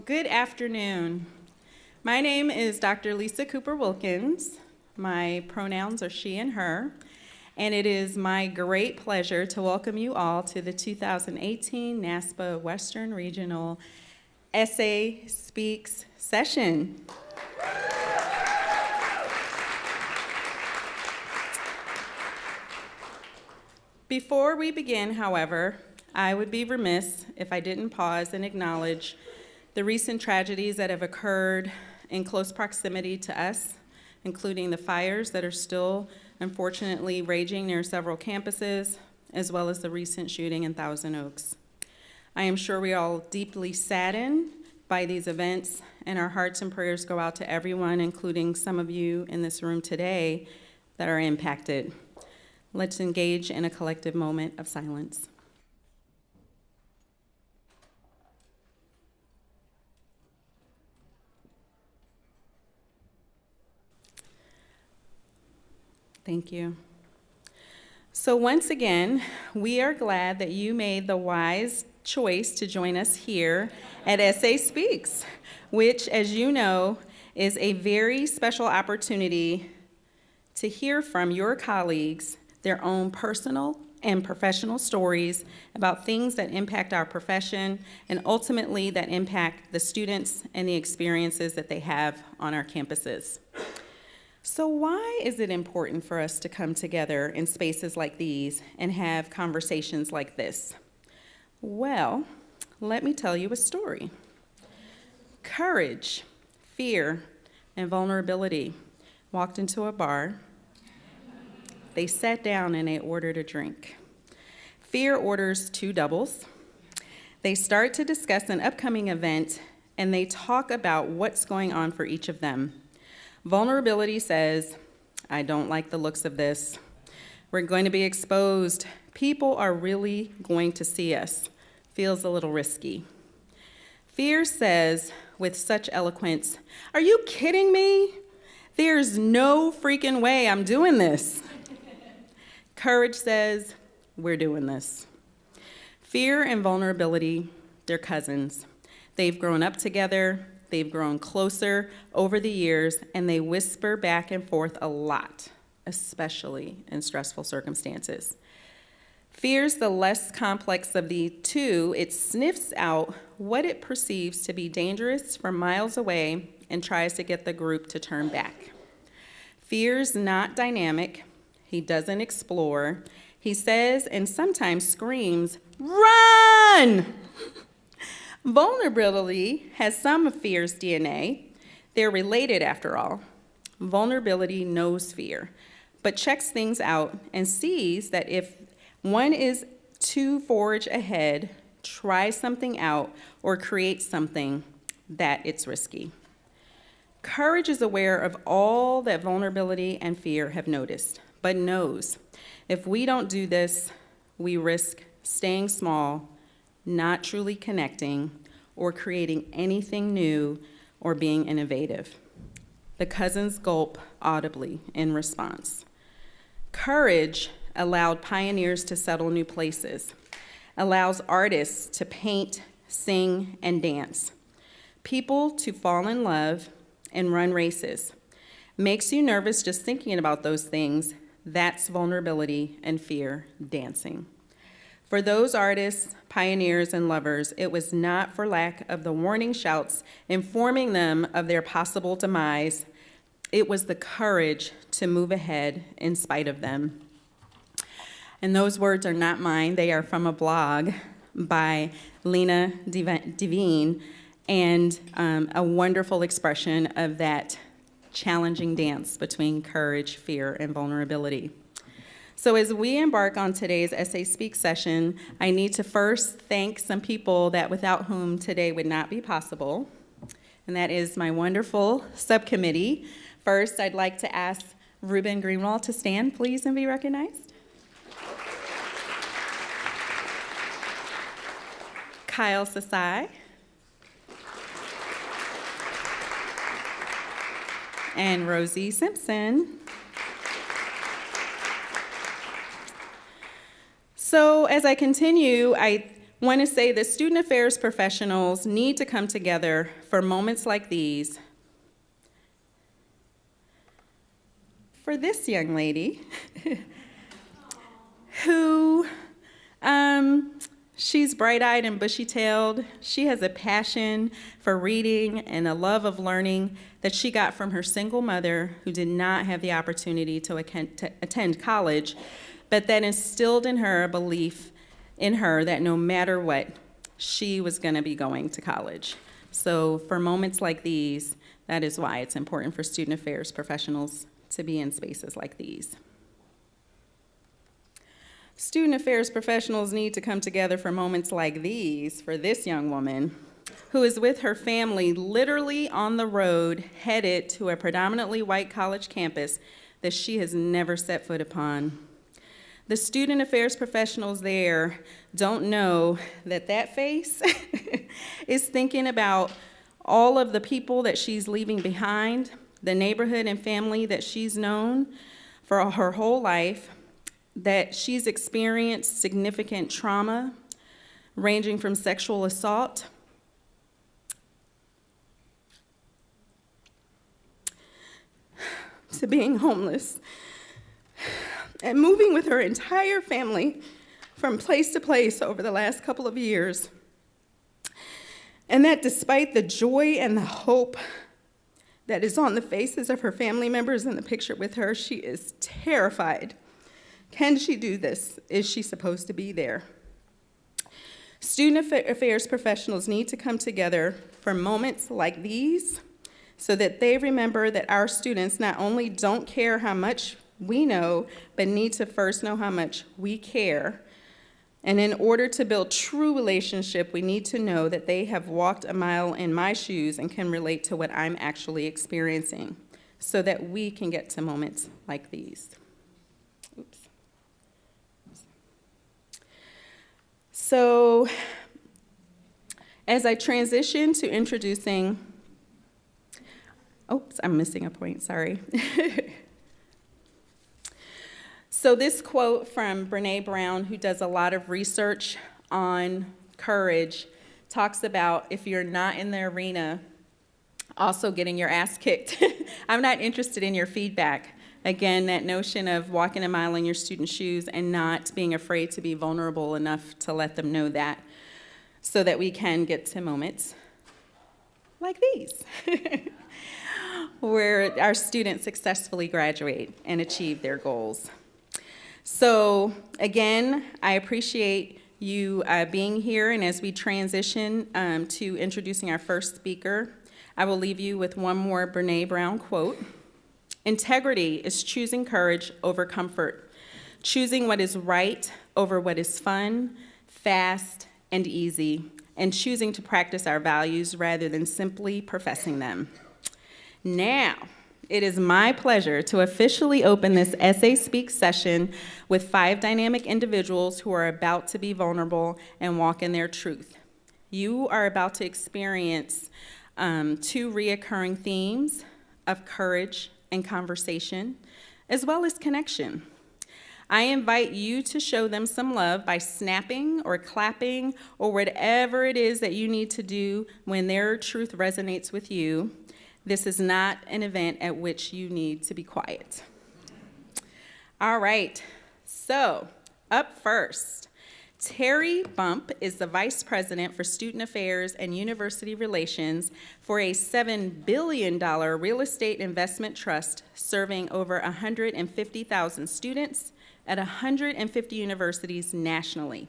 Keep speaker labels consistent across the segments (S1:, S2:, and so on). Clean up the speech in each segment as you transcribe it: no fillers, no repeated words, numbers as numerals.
S1: Well, good afternoon. My name is Dr. Lisa Cooper Wilkins. My pronouns are she and her, and it is my great pleasure to welcome you all to the 2018 Naspa Western Regional Essay Speaks session. Before we begin, however, I would be remiss if I didn't pause and acknowledge the recent tragedies that have occurred in close proximity to us, including the fires that are still unfortunately raging near several campuses, as well as the recent shooting in Thousand Oaks. I am sure we are all deeply saddened by these events, and our hearts and prayers go out to everyone, including some of you in this room today, that are impacted. Let's engage in a collective moment of silence. Thank you. So once again, we are glad that you made the wise choice to join us here at Essay Speaks, which, as you know, is a very special opportunity to hear from your colleagues their own personal and professional stories about things that impact our profession and ultimately that impact the students and the experiences that they have on our campuses. So why is it important for us to come together in spaces like these and have conversations like this? Well, let me tell you a story. Courage, fear, and vulnerability walked into a bar. They sat down and they ordered a drink. Fear orders 2 doubles. They start to discuss an upcoming event and they talk about what's going on for each of them. Vulnerability says, I don't like the looks of this. We're going to be exposed. People are really going to see us. Feels a little risky. Fear says, with such eloquence, are you kidding me? There's no freaking way I'm doing this. Courage says, we're doing this. Fear and vulnerability, they're cousins. They've grown up together. They've grown closer over the years, and they whisper back and forth a lot, especially in stressful circumstances. Fear's the less complex of the two. It sniffs out what it perceives to be dangerous from miles away and tries to get the group to turn back. Fear's not dynamic. He doesn't explore. He says and sometimes screams, run! Vulnerability has some of fear's DNA. They're related after all. Vulnerability knows fear, but checks things out and sees that if one is to forge ahead, try something out, or create something, that it's risky. Courage is aware of all that vulnerability and fear have noticed, but knows if we don't do this, we risk staying small, not truly connecting, or creating anything new, or being innovative. The cousins gulp audibly in response. Courage allowed pioneers to settle new places, allows artists to paint, sing, and dance, people to fall in love and run races. Makes you nervous just thinking about those things. That's vulnerability and fear dancing. For those artists, pioneers, and lovers, it was not for lack of the warning shouts informing them of their possible demise. It was the courage to move ahead in spite of them. And those words are not mine. They are from a blog by Lena Devine, and a wonderful expression of that challenging dance between courage, fear, and vulnerability. So as we embark on today's Essay Speak session, I need to first thank some people that without whom today would not be possible, and that is my wonderful subcommittee. First, I'd like to ask Ruben Greenwald to stand, please, and be recognized. Kyle Sasai. And Rosie Simpson. So as I continue, I want to say that student affairs professionals need to come together for moments like these. For this young lady, who, she's bright-eyed and bushy-tailed. She has a passion for reading and a love of learning that she got from her single mother who did not have the opportunity to attend college, but that instilled in her a belief in her that no matter what, she was going to be going to college. So for moments like these, that is why it's important for student affairs professionals to be in spaces like these. Student affairs professionals need to come together for moments like these for this young woman who is with her family literally on the road headed to a predominantly white college campus that she has never set foot upon. The student affairs professionals there don't know that that face is thinking about all of the people that she's leaving behind, the neighborhood and family that she's known for her whole life, that she's experienced significant trauma ranging from sexual assault to being homeless and moving with her entire family from place to place over the last couple of years. And that despite the joy and the hope that is on the faces of her family members in the picture with her, she is terrified. Can she do this? Is she supposed to be there? Student affairs professionals need to come together for moments like these so that they remember that our students not only don't care how much we know, but need to first know how much we care. And in order to build true relationship, we need to know that they have walked a mile in my shoes and can relate to what I'm actually experiencing so that we can get to moments like these. Oops. So as I transition to introducing, oops, I'm missing a point, sorry. So this quote from Brené Brown, who does a lot of research on courage, talks about if you're not in the arena, also getting your ass kicked. I'm not interested in your feedback. Again, that notion of walking a mile in your students' shoes and not being afraid to be vulnerable enough to let them know that so that we can get to moments like these where our students successfully graduate and achieve their goals. So again, I appreciate you being here, and as we transition to introducing our first speaker, I will leave you with one more Brené Brown quote. Integrity is choosing courage over comfort, choosing what is right over what is fun, fast, and easy, and choosing to practice our values rather than simply professing them. Now, it is my pleasure to officially open this Essay Speak session with 5 dynamic individuals who are about to be vulnerable and walk in their truth. You are about to experience 2 reoccurring themes of courage and conversation, as well as connection. I invite you to show them some love by snapping or clapping or whatever it is that you need to do when their truth resonates with you. This is not an event at which you need to be quiet. All right, so up first, Terry Bump is the Vice President for Student Affairs and University Relations for a $7 billion real estate investment trust serving over 150,000 students at 150 universities nationally.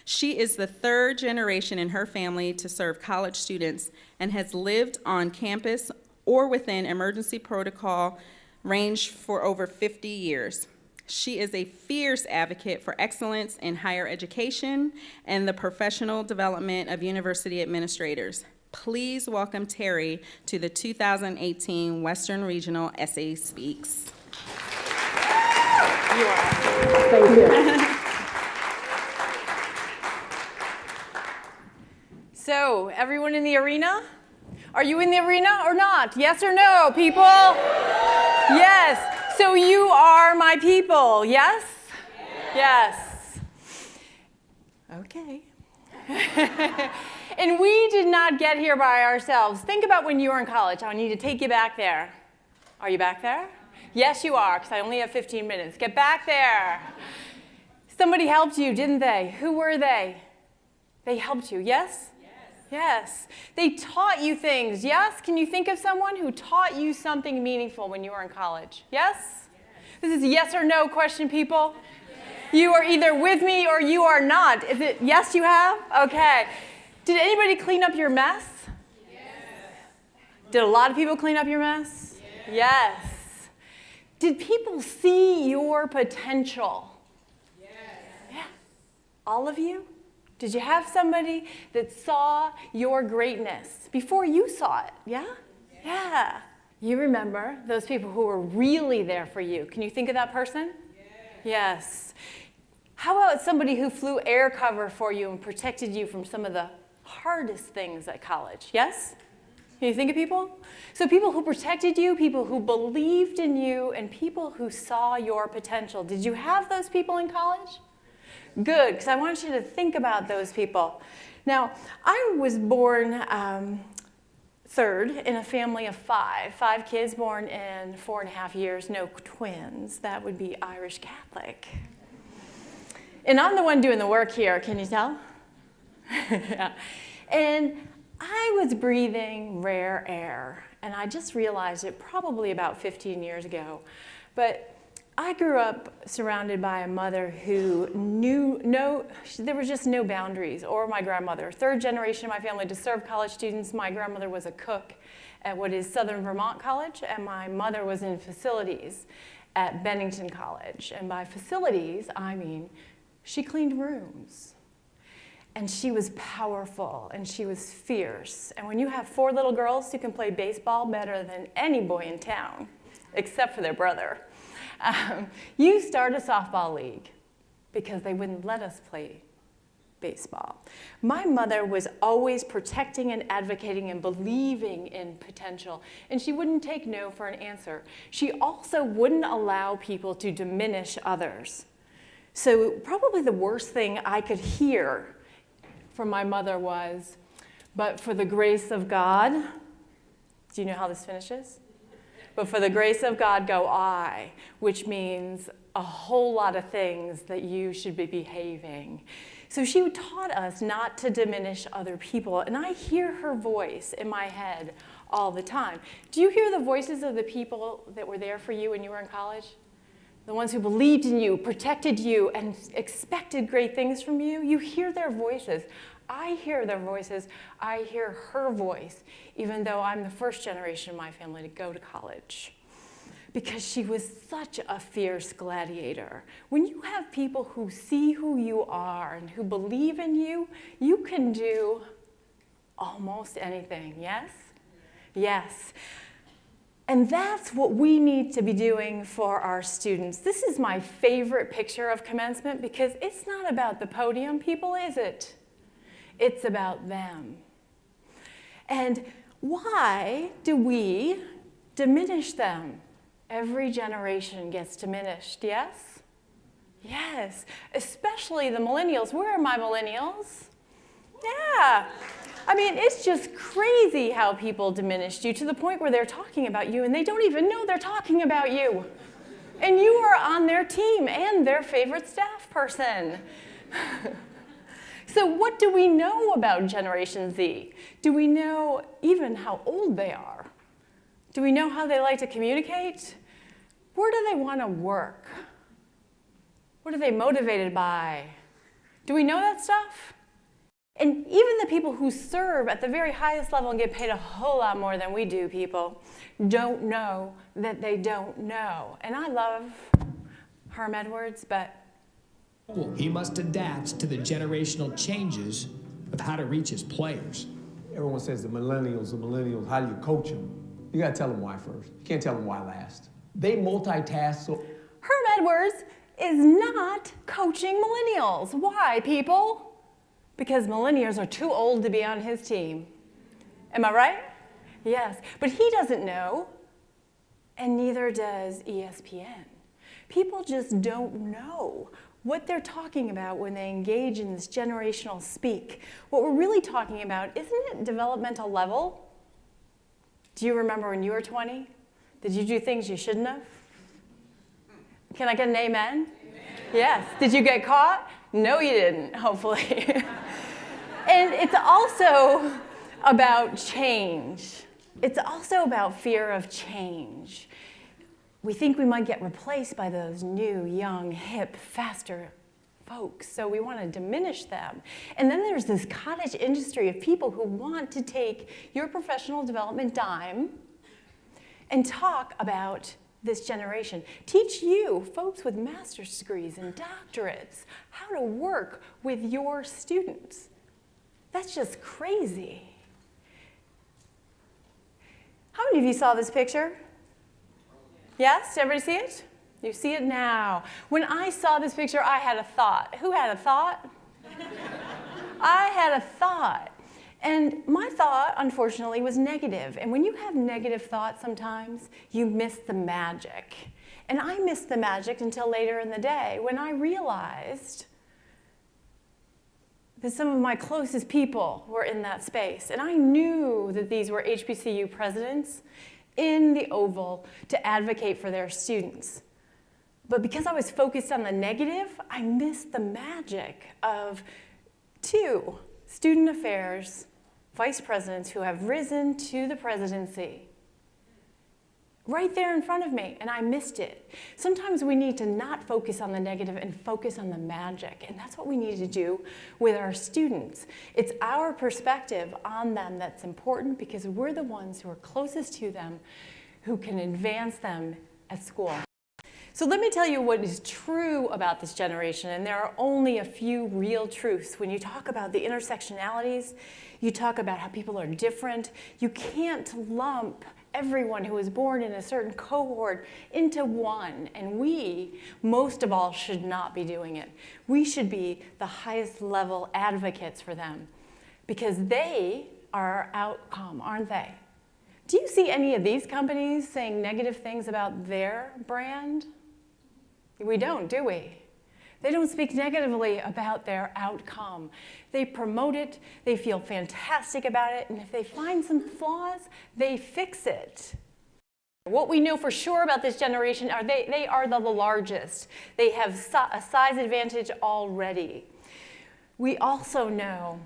S1: She is the 3rd generation in her family to serve college students and has lived on campus or within emergency protocol range for over 50 years. She is a fierce advocate for excellence in higher education and the professional development of university administrators. Please welcome Terry to the 2018 Western Regional Essay Speaks.
S2: Thank you. So, everyone in the arena? Are you in the arena or not? Yes or no, people? Yes. So you are my people, yes? Yes. Okay. And we did not get here by ourselves. Think about when you were in college. I need to take you back there. Are you back there? Yes, you are, because I only have 15 minutes. Get back there. Somebody helped you, didn't they? Who were they? They helped you, yes? Yes. They taught you things, yes? Can you think of someone who taught you something meaningful when you were in college? Yes? This is a yes or no question, people. You are either with me or you are not. Is it yes you have? Okay. Did anybody clean up your mess? Yes. Did a lot of people clean up your mess? Yes. Did people see your potential? Yes. Yeah. All of you? Did you have somebody that saw your greatness before you saw it? Yeah? Yeah. You remember those people who were really there for you. Can you think of that person? Yes. How about somebody who flew air cover for you and protected you from some of the hardest things at college? Yes? Can you think of people? So people who protected you, people who believed in you, and people who saw your potential. Did you have those people in college? Good, because I want you to think about those people. Now, I was born third in a family of five kids born in 4.5 years, no twins. That would be Irish Catholic. And I'm the one doing the work here, can you tell? Yeah. And I was breathing rare air, and I just realized it probably about 15 years ago. But I grew up surrounded by a mother who there was just no boundaries, or my grandmother. Third generation of my family to serve college students. My grandmother was a cook at what is Southern Vermont College, and my mother was in facilities at Bennington College. And by facilities, I mean she cleaned rooms. And she was powerful, and she was fierce. And when you have 4 little girls who can play baseball better than any boy in town, except for their brother, you start a softball league because they wouldn't let us play baseball. My mother was always protecting and advocating and believing in potential, and she wouldn't take no for an answer. She also wouldn't allow people to diminish others. So probably the worst thing I could hear from my mother was, "But for the grace of God," do you know how this finishes? "But for the grace of God go I," which means a whole lot of things that you should be behaving. So she taught us not to diminish other people, and I hear her voice in my head all the time. Do you hear the voices of the people that were there for you when you were in college? The ones who believed in you, protected you, and expected great things from you? You hear their voices. I hear their voices. I hear her voice, even though I'm the first generation in my family to go to college, because she was such a fierce gladiator. When you have people who see who you are and who believe in you, you can do almost anything, yes? Yes. And that's what we need to be doing for our students. This is my favorite picture of commencement because it's not about the podium, people, is it? It's about them. And why do we diminish them? Every generation gets diminished, yes? Yes, especially the millennials. Where are my millennials? Yeah. I mean, it's just crazy how people diminished you to the point where they're talking about you and they don't even know they're talking about you. And you are on their team and their favorite staff person. So what do we know about Generation Z? Do we know even how old they are? Do we know how they like to communicate? Where do they want to work? What are they motivated by? Do we know that stuff? And even the people who serve at the very highest level and get paid a whole lot more than we do, people, don't know that they don't know. And I love Herm Edwards, but
S3: he must adapt to the generational changes of how to reach his players.
S4: Everyone says the millennials, how do you coach them? You gotta tell them why first. You can't tell them why last. They multitask so...
S2: Herm Edwards is not coaching millennials. Why, people? Because millennials are too old to be on his team. Am I right? Yes, but he doesn't know, and neither does ESPN. People just don't know what they're talking about when they engage in this generational speak. What we're really talking about, isn't it developmental level? Do you remember when you were 20? Did you do things you shouldn't have? Can I get an amen? Amen. Yes. Did you get caught? No, you didn't, hopefully. And it's also about change. It's also about fear of change. We think we might get replaced by those new, young, hip, faster folks, so we want to diminish them. And then there's this cottage industry of people who want to take your professional development dime and talk about this generation. Teach you, folks with master's degrees and doctorates, how to work with your students. That's just crazy. How many of you saw this picture? Yes? Everybody see it? You see it now. When I saw this picture, I had a thought. Who had a thought? I had a thought. And my thought, unfortunately, was negative. And when you have negative thoughts sometimes, you miss the magic. And I missed the magic until later in the day when I realized that some of my closest people were in that space. And I knew that these were HBCU presidents in the Oval to advocate for their students. But because I was focused on the negative, I missed the magic of 2 student affairs vice presidents who have risen to the presidency right there in front of me, and I missed it. Sometimes we need to not focus on the negative and focus on the magic, and that's what we need to do with our students. It's our perspective on them that's important because we're the ones who are closest to them who can advance them at school. So let me tell you what is true about this generation, and there are only a few real truths. When you talk about the intersectionalities, you talk about how people are different, you can't lump everyone who was born in a certain cohort into one, and we, most of all, should not be doing it. We should be the highest level advocates for them because they are our outcome, aren't they? Do you see any of these companies saying negative things about their brand? We don't, do we? They don't speak negatively about their outcome. They promote it, they feel fantastic about it, and if they find some flaws, they fix it. What we know for sure about this generation are they are the largest. They have a size advantage already. We also know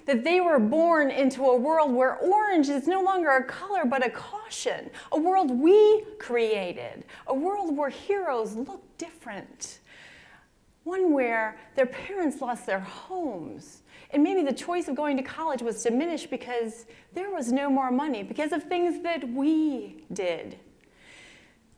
S2: that they were born into a world where orange is no longer a color but a caution, a world we created, a world where heroes look different, one where their parents lost their homes, and maybe the choice of going to college was diminished because there was no more money, because of things that we did.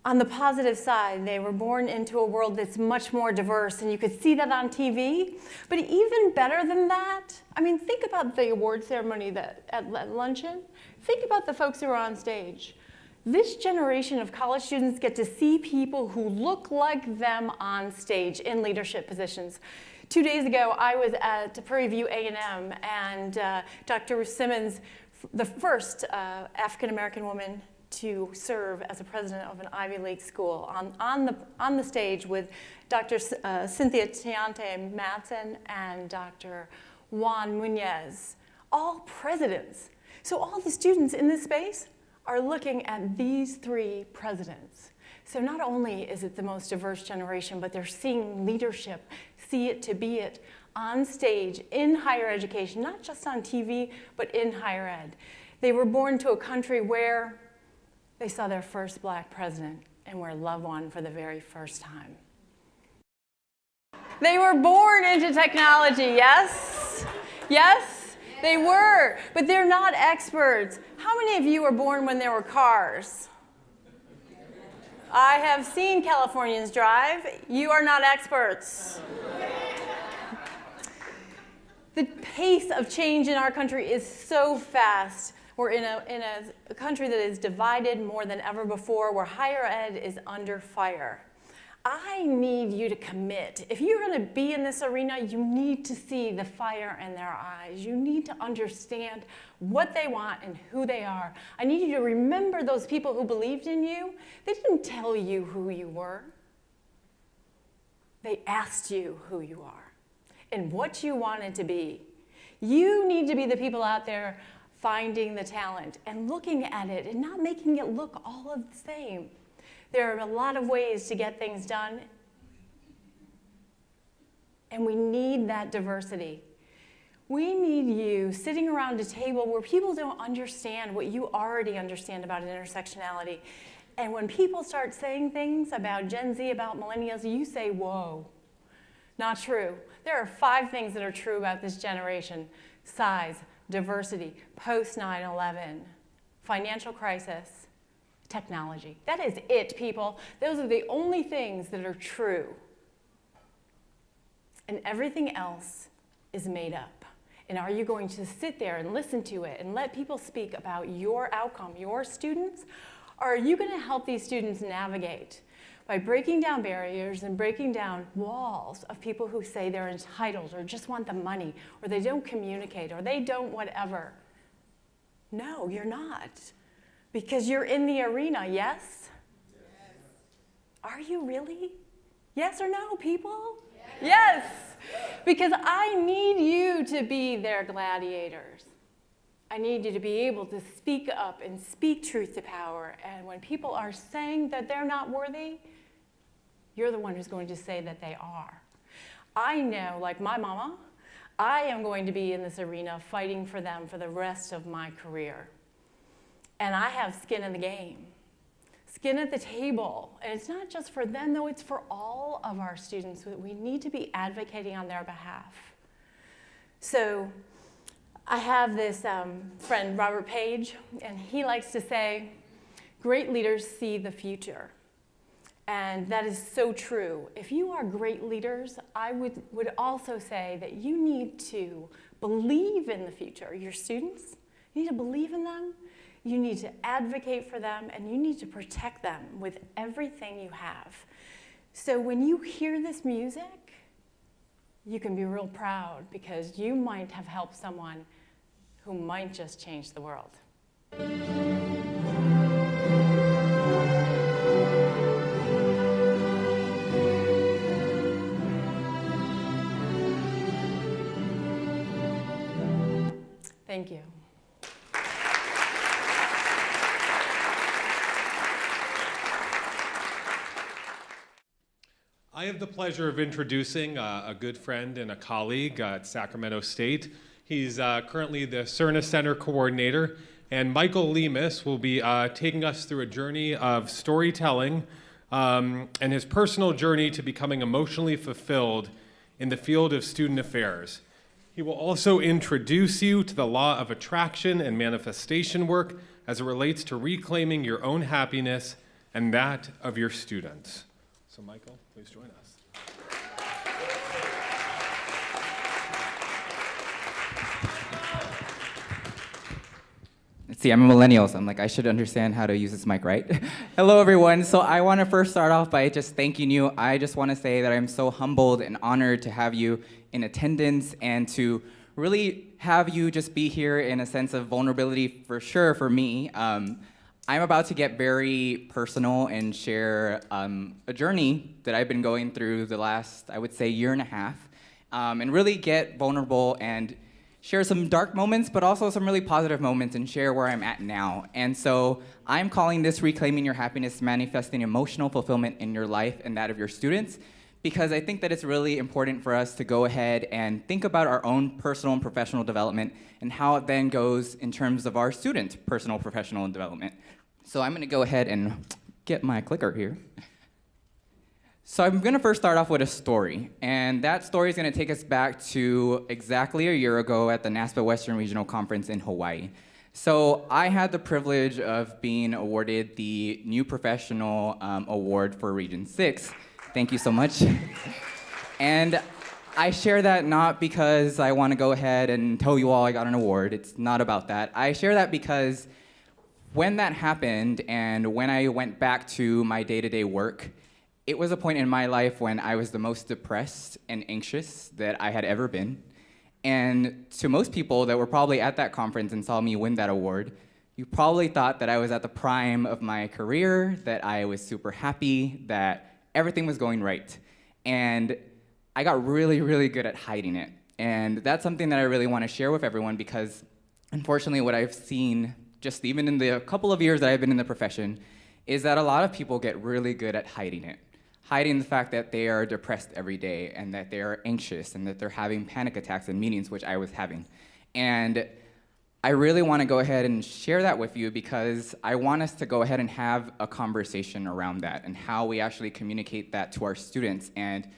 S2: On the positive side, they were born into a world that's much more diverse, and you could see that on TV. But even better than that, I mean, think about the award ceremony at luncheon. Think about the folks who are on stage. This generation of college students get to see people who look like them on stage in leadership positions. 2 days ago, I was at Prairie View A&M, and Dr. Simmons, the first African-American woman to serve as a president of an Ivy League school, on the stage with Dr. Cynthia Tiante Matson and Dr. Juan Muñez, all presidents. So all the students in this space are looking at these 3 presidents. So not only is it the most diverse generation, but they're seeing leadership, see it to be it, on stage, in higher education, not just on TV, but in higher ed. They were born to a country where they saw their first black president and where love won for the very first time. They were born into technology, yes? Yes, they were, but they're not experts. How many of you were born when there were cars? I have seen Californians drive. You are not experts. The pace of change in our country is so fast. We're in a country that is divided more than ever before, where higher ed is under fire. I need you to commit. If you're going to be in this arena, you need to see the fire in their eyes. You need to understand what they want and who they are. I need you to remember those people who believed in you. They didn't tell you who you were. They asked you who you are and what you wanted to be. You need to be the people out there finding the talent and looking at it and not making it look all of the same. There are a lot of ways to get things done, and we need that diversity. We need you sitting around a table where people don't understand what you already understand about intersectionality. And when people start saying things about Gen Z, about millennials, you say, whoa, not true. There are 5 things that are true about this generation: size, diversity, post 9/11, financial crisis, technology. That is it, people. Those are the only things that are true. And everything else is made up. And are you going to sit there and listen to it and let people speak about your outcome, your students? Or are you going to help these students navigate by breaking down barriers and breaking down walls of people who say they're entitled or just want the money or they don't communicate or they don't whatever? No, you're not. Because you're in the arena, yes? Are you really? Yes or no, people? Yes. Because I need you to be their gladiators. I need you to be able to speak up and speak truth to power. And when people are saying that they're not worthy, you're the one who's going to say that they are. I know, like my mama, I am going to be in this arena fighting for them for the rest of my career. And I have skin in the game, skin at the table. And it's not just for them, though, it's for all of our students. We need to be advocating on their behalf. So I have this friend, Robert Page, and he likes to say, great leaders see the future. And that is so true. If you are great leaders, I would also say that you need to believe in the future. Your students, you need to believe in them. You need to advocate for them, and you need to protect them with everything you have. So when you hear this music, you can be real proud because you might have helped someone who might just change the world. Thank you.
S5: I have the pleasure of introducing a good friend and a colleague at Sacramento State. He's currently the Cerna Center Coordinator, and Michael Lemus will be taking us through a journey of storytelling and his personal journey to becoming emotionally fulfilled in the field of student affairs. He will also introduce you to the law of attraction and manifestation work as it relates to reclaiming your own happiness and that of your students. So Michael, please join us.
S6: See, I'm a millennial, so I'm like, I should understand how to use this mic, right? Hello, everyone. So I want to first start off by just thanking you. I just want to say that I'm so humbled and honored to have you in attendance and to really have you just be here in a sense of vulnerability for sure for me. I'm about to get very personal and share a journey that I've been going through the last, I would say, year and a half, and really get vulnerable and share some dark moments, but also some really positive moments and share where I'm at now. And so I'm calling this Reclaiming Your Happiness, Manifesting Emotional Fulfillment in Your Life and that of your students, because I think that it's really important for us to go ahead and think about our own personal and professional development and how it then goes in terms of our students' personal, professional, and development. So I'm gonna go ahead and get my clicker here. So I'm gonna first start off with a story, and that story is gonna take us back to exactly a year ago at the Naspa Western Regional Conference in Hawaii. So I had the privilege of being awarded the New Professional Award for Region 6. Thank you so much. And I share that not because I wanna go ahead and tell you all I got an award. It's not about that. I share that because when that happened and when I went back to my day-to-day work, it was a point in my life when I was the most depressed and anxious that I had ever been. And to most people that were probably at that conference and saw me win that award, you probably thought that I was at the prime of my career, that I was super happy, that everything was going right. And I got really, really good at hiding it. And that's something that I really want to share with everyone because, unfortunately, what I've seen, just even in the couple of years that I've been in the profession, is that a lot of people get really good at hiding it. Hiding the fact that they are depressed every day and that they are anxious and that they're having panic attacks in meetings, which I was having. And I really want to go ahead and share that with you because I want us to go ahead and have a conversation around that and how we actually communicate that to our students and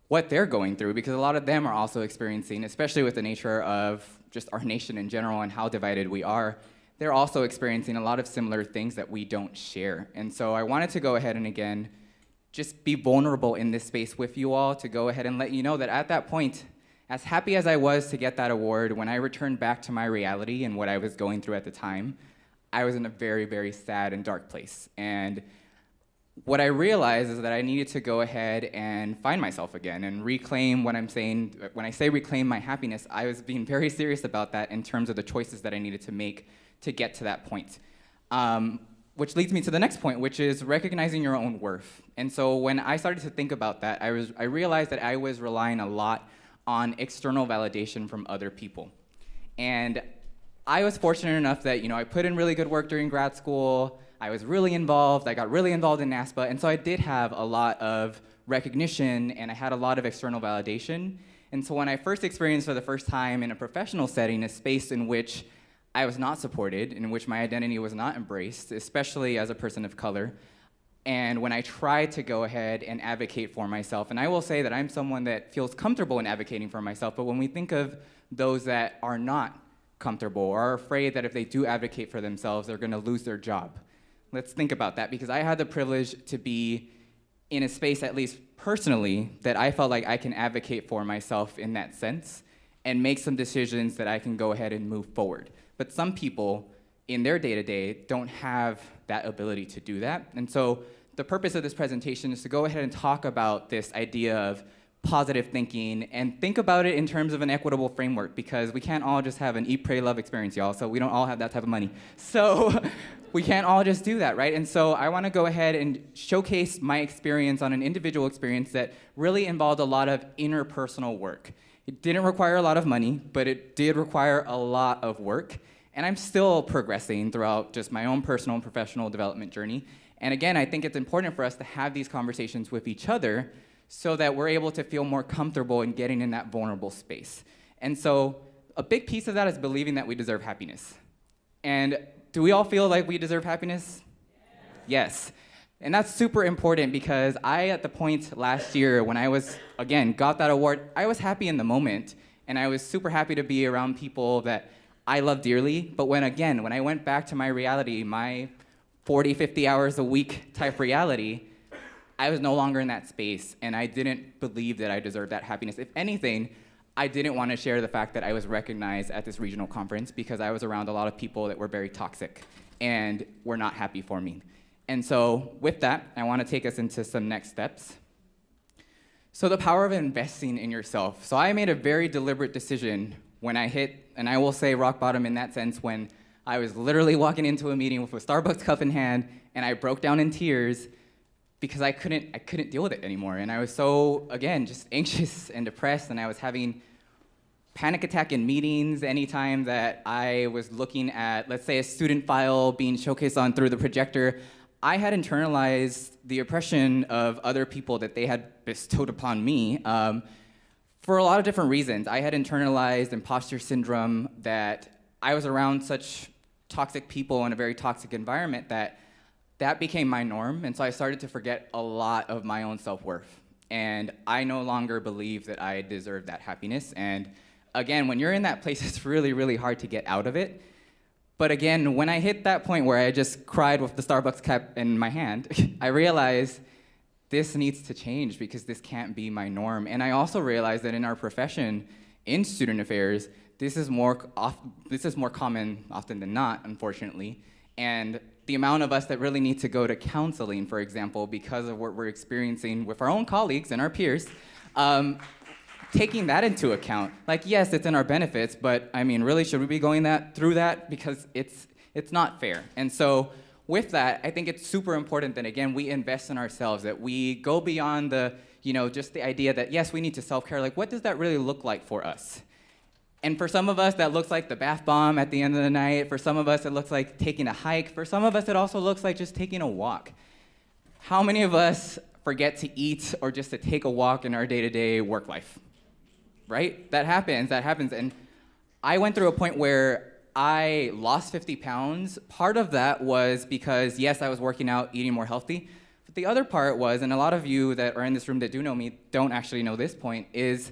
S6: what they're going through, because a lot of them are also experiencing, especially with the nature of just our nation in general and how divided we are, they're also experiencing a lot of similar things that we don't share. And so I wanted to go ahead and again, just be vulnerable in this space with you all to go ahead and let you know that at that point, as happy as I was to get that award, when I returned back to my reality and what I was going through at the time, I was in a very, very sad and dark place. And what I realized is that I needed to go ahead and find myself again and reclaim what I'm saying. When I say reclaim my happiness, I was being very serious about that in terms of the choices that I needed to make to get to that point. Which leads me to the next point, which is recognizing your own worth. And so when I started to think about that, I realized that I was relying a lot on external validation from other people. And I was fortunate enough that, I put in really good work during grad school. I was really involved. I got really involved in Naspa. And so I did have a lot of recognition and I had a lot of external validation. And so when I first experienced for the first time in a professional setting, a space in which I was not supported, in which my identity was not embraced, especially as a person of color, and when I tried to go ahead and advocate for myself, and I will say that I'm someone that feels comfortable in advocating for myself, but when we think of those that are not comfortable or are afraid that if they do advocate for themselves, they're gonna lose their job. Let's think about that, because I had the privilege to be in a space, at least personally, that I felt like I can advocate for myself in that sense and make some decisions that I can go ahead and move forward. But some people in their day-to-day don't have that ability to do that. And so the purpose of this presentation is to go ahead and talk about this idea of positive thinking and think about it in terms of an equitable framework, because we can't all just have an eat, pray, love experience, y'all. So we don't all have that type of money. So we can't all just do that, right? And so I want to go ahead and showcase my experience on an individual experience that really involved a lot of interpersonal work. It didn't require a lot of money, but it did require a lot of work. And I'm still progressing throughout just my own personal and professional development journey. And again, I think it's important for us to have these conversations with each other so that we're able to feel more comfortable in getting in that vulnerable space. And so a big piece of that is believing that we deserve happiness. And do we all feel like we deserve happiness? Yes. And that's super important because at the point last year when I was, again, got that award, I was happy in the moment. And I was super happy to be around people that I love dearly. But when I went back to my reality, my 40, 50 hours a week type reality, I was no longer in that space. And I didn't believe that I deserved that happiness. If anything, I didn't want to share the fact that I was recognized at this regional conference because I was around a lot of people that were very toxic and were not happy for me. And so with that, I want to take us into some next steps. So the power of investing in yourself. So I made a very deliberate decision when I hit, and I will say rock bottom in that sense, when I was literally walking into a meeting with a Starbucks cup in hand, and I broke down in tears because I couldn't deal with it anymore. And I was so, again, just anxious and depressed, and I was having panic attack in meetings anytime that I was looking at, let's say, a student file being showcased on through the projector. I had internalized the oppression of other people that they had bestowed upon me for a lot of different reasons. I had internalized imposter syndrome, that I was around such toxic people in a very toxic environment that became my norm. And so I started to forget a lot of my own self-worth. And I no longer believed that I deserved that happiness. And again, when you're in that place, it's really, really hard to get out of it. But again, when I hit that point where I just cried with the Starbucks cup in my hand, I realized this needs to change because this can't be my norm. And I also realized that in our profession, in student affairs, this is more common often than not, unfortunately. And the amount of us that really need to go to counseling, for example, because of what we're experiencing with our own colleagues and our peers, taking that into account. Like, yes, it's in our benefits, but I mean, really, should we be going through that? Because it's not fair. And so with that, I think it's super important that, again, we invest in ourselves, that we go beyond the, just the idea that, yes, we need to self-care. Like, what does that really look like for us? And for some of us, that looks like the bath bomb at the end of the night. For some of us, it looks like taking a hike. For some of us, it also looks like just taking a walk. How many of us forget to eat or just to take a walk in our day-to-day work life? Right? That happens. And I went through a point where I lost 50 pounds. Part of that was because, yes, I was working out, eating more healthy. But the other part was, and a lot of you that are in this room that do know me don't actually know this point, is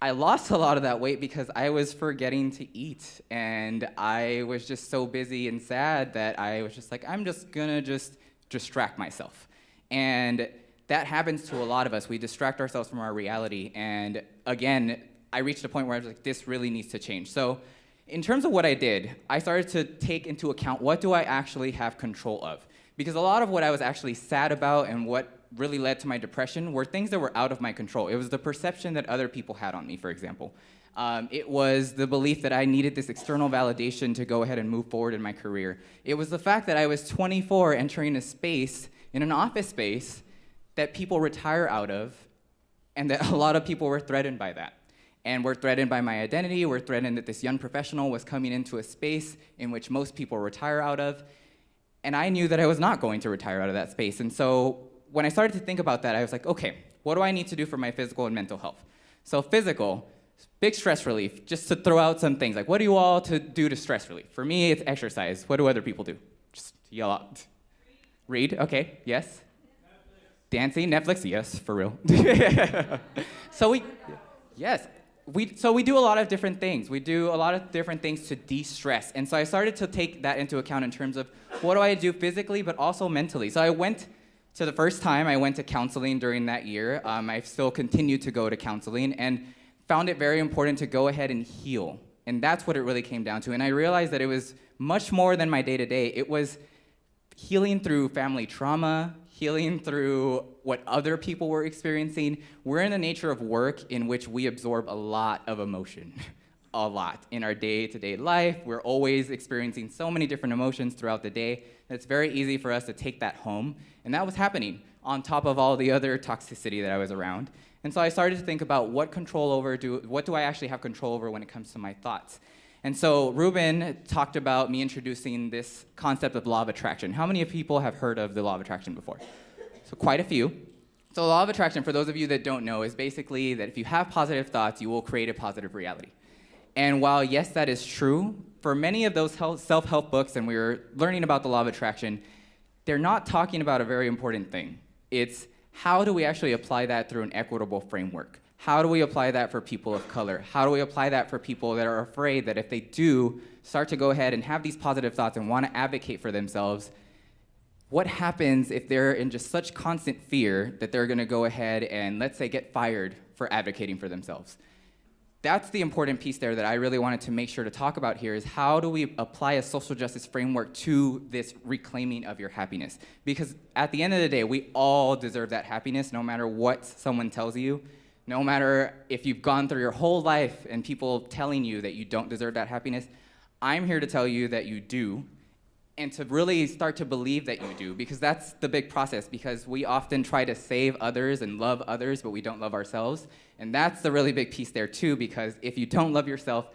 S6: I lost a lot of that weight because I was forgetting to eat. And I was just so busy and sad that I was just like, I'm just gonna just distract myself. And that happens to a lot of us. We distract ourselves from our reality. And again, I reached a point where I was like, this really needs to change. So in terms of what I did, I started to take into account, what do I actually have control of? Because a lot of what I was actually sad about and what really led to my depression were things that were out of my control. It was the perception that other people had on me, for example. It was the belief that I needed this external validation to go ahead and move forward in my career. It was the fact that I was 24 entering a space, in an office space, that people retire out of, and that a lot of people were threatened by that. And were threatened by my identity, were threatened that this young professional was coming into a space in which most people retire out of. And I knew that I was not going to retire out of that space. And so when I started to think about that, I was like, okay, what do I need to do for my physical and mental health? So physical, big stress relief, just to throw out some things. Like, what do you all to do to stress relief? For me, it's exercise. What do other people do? Just yell out. Read, okay, yes. Dancing, Netflix, yes, for real. So we do a lot of different things. We do a lot of different things to de-stress. And so I started to take that into account in terms of what do I do physically, but also mentally. So I went to counseling during that year. I still continue to go to counseling and found it very important to go ahead and heal. And that's what it really came down to. And I realized that it was much more than my day-to-day. It was healing through family trauma, healing through what other people were experiencing. We're in the nature of work in which we absorb a lot of emotion, a lot. In our day-to-day life, we're always experiencing so many different emotions throughout the day. It's very easy for us to take that home. And that was happening on top of all the other toxicity that I was around. And so I started to think about what do I actually have control over when it comes to my thoughts? And so Ruben talked about me introducing this concept of law of attraction. How many people have heard of the law of attraction before? So quite a few. So the law of attraction, for those of you that don't know, is basically that if you have positive thoughts, you will create a positive reality. And while, yes, that is true, for many of those self-help books, and we were learning about the law of attraction, they're not talking about a very important thing. It's how do we actually apply that through an equitable framework? How do we apply that for people of color? How do we apply that for people that are afraid that if they do start to go ahead and have these positive thoughts and want to advocate for themselves, what happens if they're in just such constant fear that they're going to go ahead and, let's say, get fired for advocating for themselves? That's the important piece there that I really wanted to make sure to talk about here, is how do we apply a social justice framework to this reclaiming of your happiness? Because at the end of the day, we all deserve that happiness, no matter what someone tells you. No matter if you've gone through your whole life and people telling you that you don't deserve that happiness, I'm here to tell you that you do, and to really start to believe that you do, because that's the big process, because we often try to save others and love others, but we don't love ourselves. And that's the really big piece there too, because if you don't love yourself,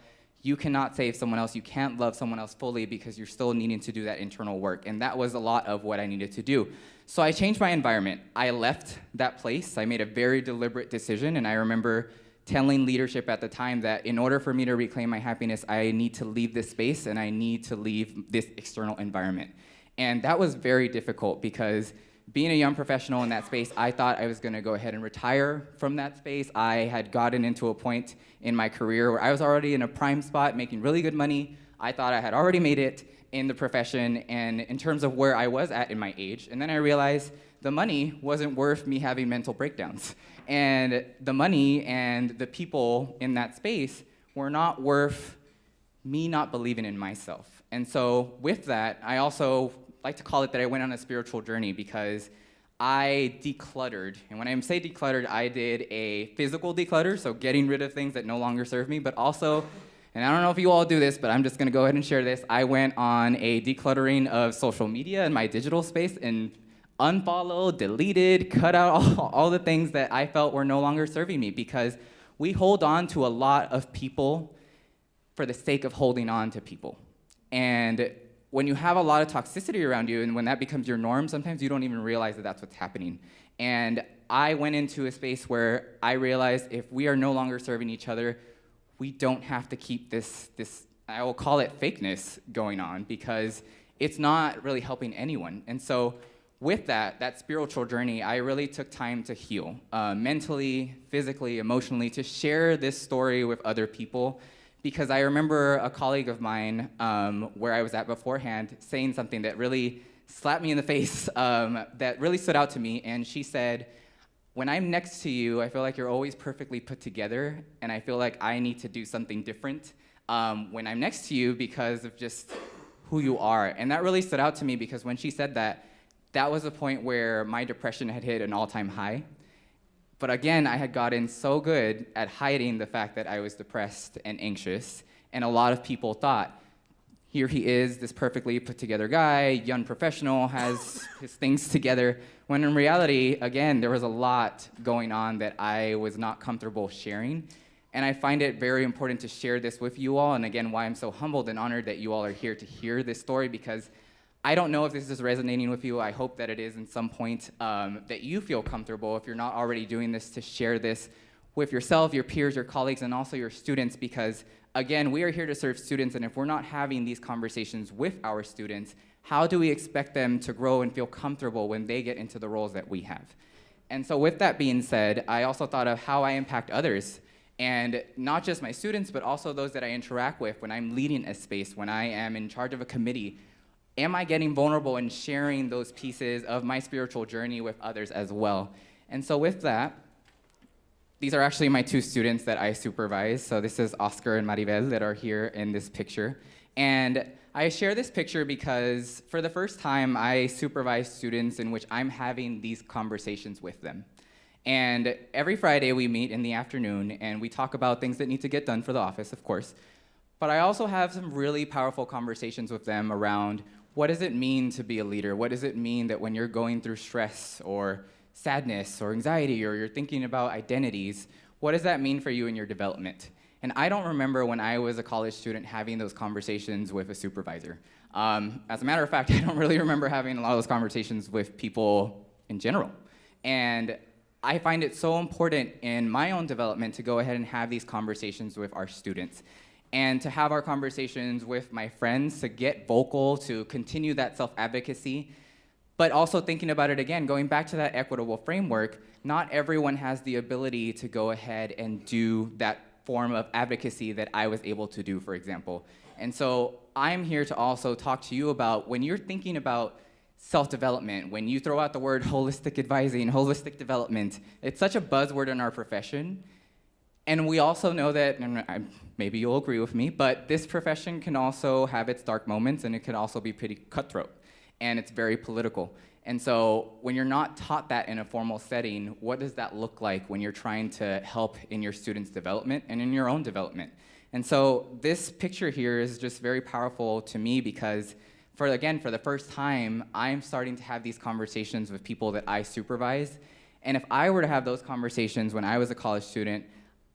S6: you cannot save someone else. You can't love someone else fully because you're still needing to do that internal work. And that was a lot of what I needed to do. So I changed my environment. I left that place. I made a very deliberate decision, and I remember telling leadership at the time that in order for me to reclaim my happiness, I need to leave this space and I need to leave this external environment. And that was very difficult because being a young professional in that space, I thought I was gonna go ahead and retire from that space. I had gotten into a point in my career where I was already in a prime spot, making really good money. I thought I had already made it in the profession and in terms of where I was at in my age. And then I realized the money wasn't worth me having mental breakdowns. And the money and the people in that space were not worth me not believing in myself. And so with that, I also like to call it that I went on a spiritual journey because I decluttered. And when I say decluttered, I did a physical declutter, so getting rid of things that no longer serve me, but also, and I don't know if you all do this, but I'm just gonna go ahead and share this. I went on a decluttering of social media and my digital space and unfollowed, deleted, cut out all the things that I felt were no longer serving me, because we hold on to a lot of people for the sake of holding on to people. And when you have a lot of toxicity around you and when that becomes your norm, sometimes you don't even realize that that's what's happening. And I went into a space where I realized if we are no longer serving each other, we don't have to keep this, I will call it fakeness going on, because it's not really helping anyone. And so with that spiritual journey, I really took time to heal, mentally, physically, emotionally, to share this story with other people. Because I remember a colleague of mine where I was at beforehand saying something that really slapped me in the face, that really stood out to me. And she said, when I'm next to you, I feel like you're always perfectly put together, and I feel like I need to do something different when I'm next to you because of just who you are. And that really stood out to me because when she said that, that was a point where my depression had hit an all-time high. But again, I had gotten so good at hiding the fact that I was depressed and anxious, and a lot of people thought, here he is, this perfectly put together guy, young professional, has his things together, when in reality, again, there was a lot going on that I was not comfortable sharing. And I find it very important to share this with you all, and again, why I'm so humbled and honored that you all are here to hear this story, because I don't know if this is resonating with you. I hope that it is in some point, that you feel comfortable, if you're not already doing this, to share this with yourself, your peers, your colleagues, and also your students, because again, we are here to serve students, and if we're not having these conversations with our students, how do we expect them to grow and feel comfortable when they get into the roles that we have? And so with that being said, I also thought of how I impact others, and not just my students, but also those that I interact with when I'm leading a space, when I am in charge of a committee. Am I getting vulnerable and sharing those pieces of my spiritual journey with others as well? And so with that, these are actually my two students that I supervise. So this is Oscar and Maribel that are here in this picture. And I share this picture because for the first time, I supervise students in which I'm having these conversations with them. And every Friday we meet in the afternoon and we talk about things that need to get done for the office, of course. But I also have some really powerful conversations with them around what does it mean to be a leader? What does it mean that when you're going through stress or sadness or anxiety or you're thinking about identities, what does that mean for you in your development? And I don't remember when I was a college student having those conversations with a supervisor. As a matter of fact, I don't really remember having a lot of those conversations with people in general. And I find it so important in my own development to go ahead and have these conversations with our students, and to have our conversations with my friends, to get vocal, to continue that self-advocacy, but also thinking about it again, going back to that equitable framework, not everyone has the ability to go ahead and do that form of advocacy that I was able to do, for example. And so I'm here to also talk to you about when you're thinking about self-development, when you throw out the word holistic advising, holistic development, it's such a buzzword in our profession. And we also know that, and maybe you'll agree with me, but this profession can also have its dark moments, and it can also be pretty cutthroat, and it's very political. And so when you're not taught that in a formal setting, what does that look like when you're trying to help in your students' development and in your own development? And so this picture here is just very powerful to me because, for the first time, I'm starting to have these conversations with people that I supervise. And if I were to have those conversations when I was a college student,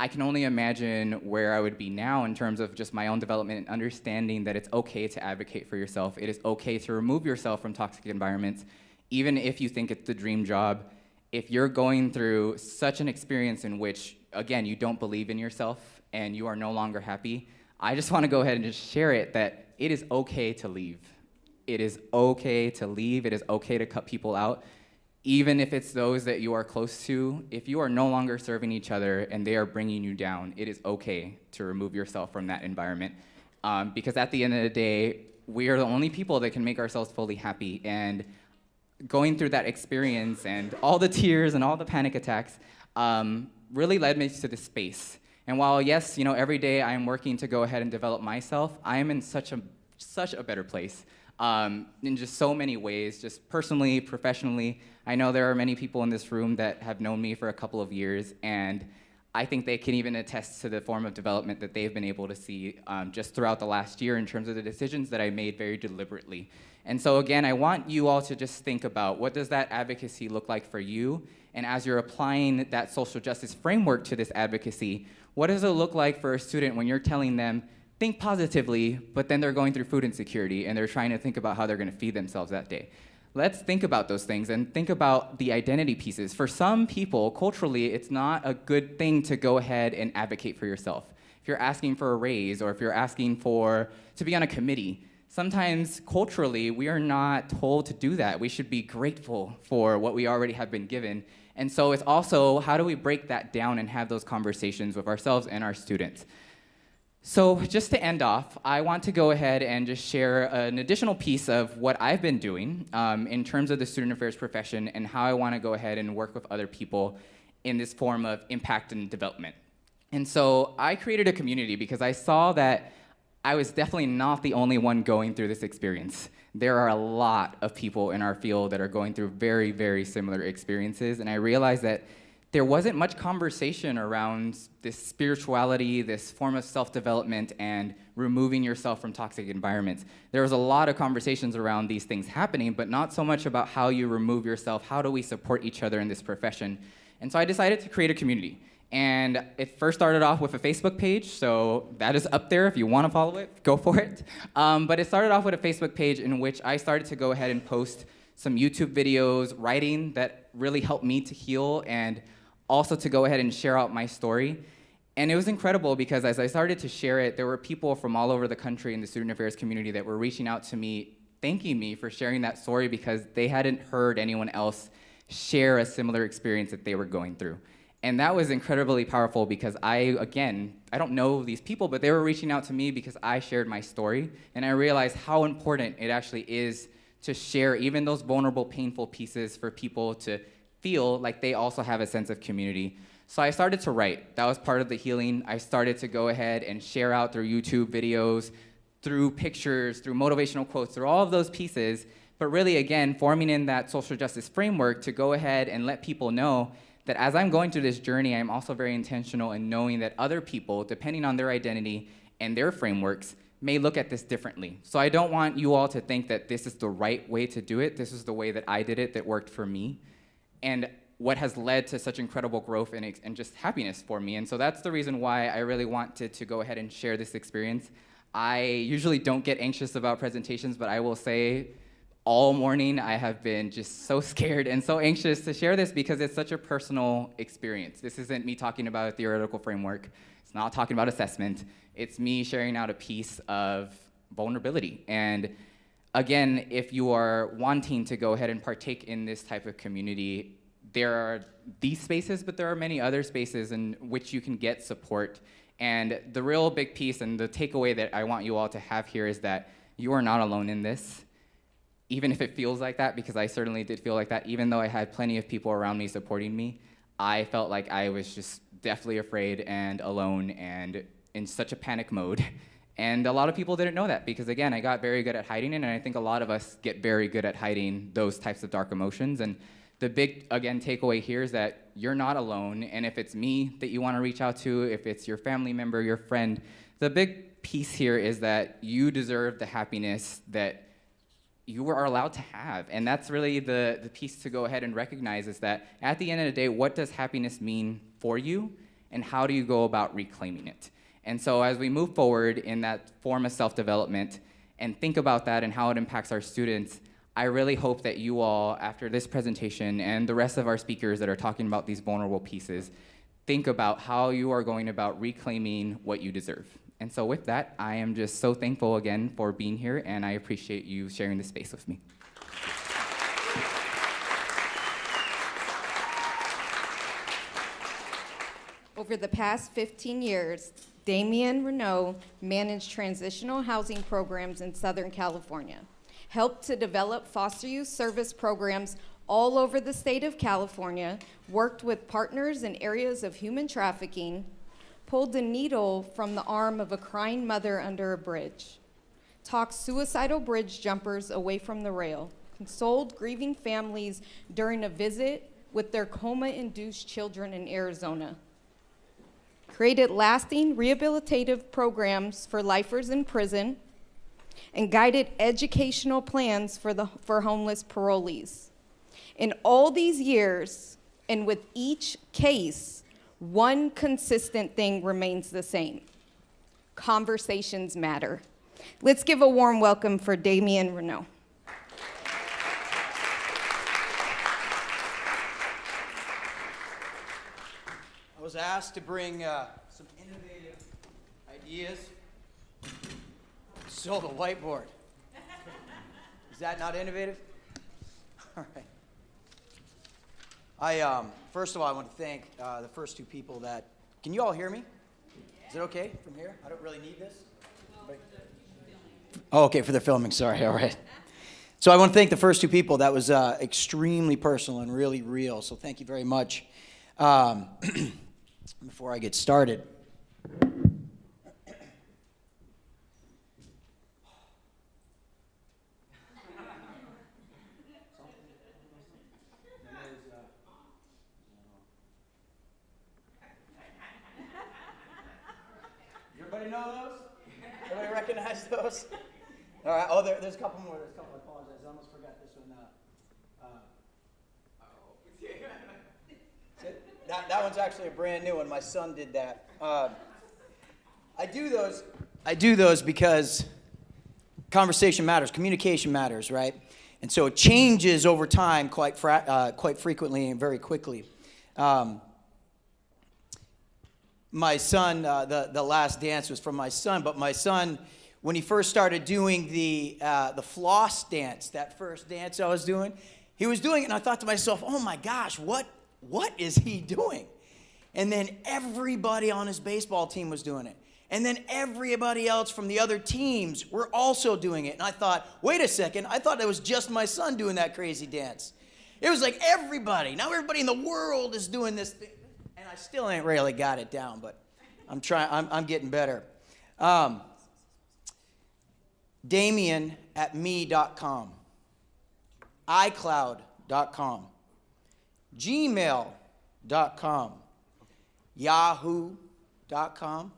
S6: I can only imagine where I would be now in terms of just my own development and understanding that it's okay to advocate for yourself. It is okay to remove yourself from toxic environments, even if you think it's the dream job. If you're going through such an experience in which, again, you don't believe in yourself and you are no longer happy, I just want to go ahead and just share it that it is okay to leave. It is okay to leave. It is okay to cut people out. Even if it's those that you are close to, if you are no longer serving each other and they are bringing you down, it is okay to remove yourself from that environment. Because at the end of the day, we are the only people that can make ourselves fully happy. And going through that experience and all the tears and all the panic attacks really led me to this space. And while, yes, every day I am working to go ahead and develop myself, I am in such a such a better place in just so many ways, just personally, professionally. I know there are many people in this room that have known me for a couple of years, and I think they can even attest to the form of development that they've been able to see just throughout the last year in terms of the decisions that I made very deliberately. And so again, I want you all to just think about what does that advocacy look like for you? And as you're applying that social justice framework to this advocacy, what does it look like for a student when you're telling them, think positively, but then they're going through food insecurity and they're trying to think about how they're gonna feed themselves that day? Let's think about those things and think about the identity pieces. For some people, culturally, it's not a good thing to go ahead and advocate for yourself. If you're asking for a raise or if you're asking to be on a committee, sometimes culturally, we are not told to do that. We should be grateful for what we already have been given. And so it's also, how do we break that down and have those conversations with ourselves and our students? So just to end off, I want to go ahead and just share an additional piece of what I've been doing in terms of the student affairs profession and how I want to go ahead and work with other people in this form of impact and development. And so I created a community because I saw that I was definitely not the only one going through this experience. There are a lot of people in our field that are going through very, very similar experiences, and I realized that there wasn't much conversation around this spirituality, this form of self-development, and removing yourself from toxic environments. There was a lot of conversations around these things happening, but not so much about how you remove yourself, how do we support each other in this profession. And so I decided to create a community. And it first started off with a Facebook page, so that is up there. If you want to follow it, go for it. But it started off with a Facebook page in which I started to go ahead and post some YouTube videos, writing that really helped me to heal, and also to go ahead and share out my story. And it was incredible because as I started to share it, there were people from all over the country in the student affairs community that were reaching out to me, thanking me for sharing that story because they hadn't heard anyone else share a similar experience that they were going through. And that was incredibly powerful because I don't know these people, but they were reaching out to me because I shared my story, and I realized how important it actually is to share even those vulnerable, painful pieces for people to feel like they also have a sense of community. So I started to write. That was part of the healing. I started to go ahead and share out through YouTube videos, through pictures, through motivational quotes, through all of those pieces, but really, again, forming in that social justice framework to go ahead and let people know that as I'm going through this journey, I'm also very intentional in knowing that other people, depending on their identity and their frameworks, may look at this differently. So I don't want you all to think that this is the right way to do it. This is the way that I did it that worked for me, and what has led to such incredible growth and just happiness for me. And so that's the reason why I really wanted to go ahead and share this experience. I usually don't get anxious about presentations, but I will say all morning I have been just so scared and so anxious to share this because it's such a personal experience. This isn't me talking about a theoretical framework. It's not talking about assessment. It's me sharing out a piece of vulnerability. And again, if you are wanting to go ahead and partake in this type of community, there are these spaces, but there are many other spaces in which you can get support. And the real big piece and the takeaway that I want you all to have here is that you are not alone in this, even if it feels like that, because I certainly did feel like that. Even though I had plenty of people around me supporting me, I felt like I was just deathly afraid and alone and in such a panic mode. And a lot of people didn't know that because, again, I got very good at hiding it, and I think a lot of us get very good at hiding those types of dark emotions. And the big, again, takeaway here is that you're not alone, and if it's me that you want to reach out to, if it's your family member, your friend, the big piece here is that you deserve the happiness that you are allowed to have. And that's really the piece to go ahead and recognize is that at the end of the day, what does happiness mean for you, and how do you go about reclaiming it? And so as we move forward in that form of self-development and think about that and how it impacts our students, I really hope that you all, after this presentation and the rest of our speakers that are talking about these vulnerable pieces, think about how you are going about reclaiming what you deserve. And so with that, I am just so thankful again for being here, and I appreciate you sharing this space with me.
S7: Over the past 15 years, Damien Renault managed transitional housing programs in Southern California, helped to develop foster youth service programs all over the state of California, worked with partners in areas of human trafficking, pulled a needle from the arm of a crying mother under a bridge, talked suicidal bridge jumpers away from the rail, consoled grieving families during a visit with their coma-induced children in Arizona, created lasting rehabilitative programs for lifers in prison, and guided educational plans for homeless parolees. In all these years, and with each case, one consistent thing remains the same. Conversations matter. Let's give a warm welcome for Damien Renault.
S8: I was asked to bring some innovative ideas. So the whiteboard. Is that not innovative? All right. First of all, I want to thank the first two people that, can you all hear me? Is it okay from here? I don't really need this. Oh, okay, for the filming, sorry, all right. So I want to thank the first two people. That was extremely personal and really real, so thank you very much. Before I get started, everybody know those? Everybody recognize those? All right. Oh, there's a couple more. There's a couple. I apologize. I almost forgot this one. That one's actually a brand new one. My son did that. I do those because conversation matters, communication matters, right? And so it changes over time quite frequently and very quickly. My son, the last dance was from my son, but my son, when he first started doing the floss dance, that first dance I was doing, he was doing it, and I thought to myself, oh my gosh, what is he doing? And then everybody on his baseball team was doing it. And then everybody else from the other teams were also doing it. And I thought, wait a second, I thought it was just my son doing that crazy dance. It was like everybody. Now everybody in the world is doing this thing. And I still ain't really got it down, but I'm getting better. Damien@me.com, iCloud.com, gmail.com, yahoo.com.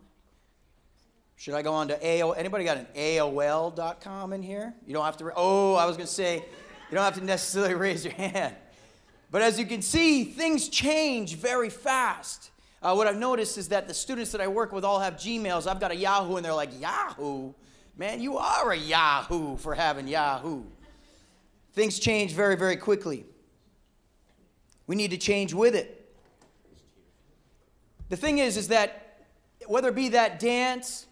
S8: Should I go on to AOL? Anybody got an AOL.com in here? You don't have to, I was going to say, you don't have to necessarily raise your hand. But as you can see, things change very fast. What I've noticed is that the students that I work with all have Gmails. I've got a Yahoo, and they're like, Yahoo? Man, you are a Yahoo for having Yahoo. Things change very, very quickly. We need to change with it. The thing is that whether it be that dance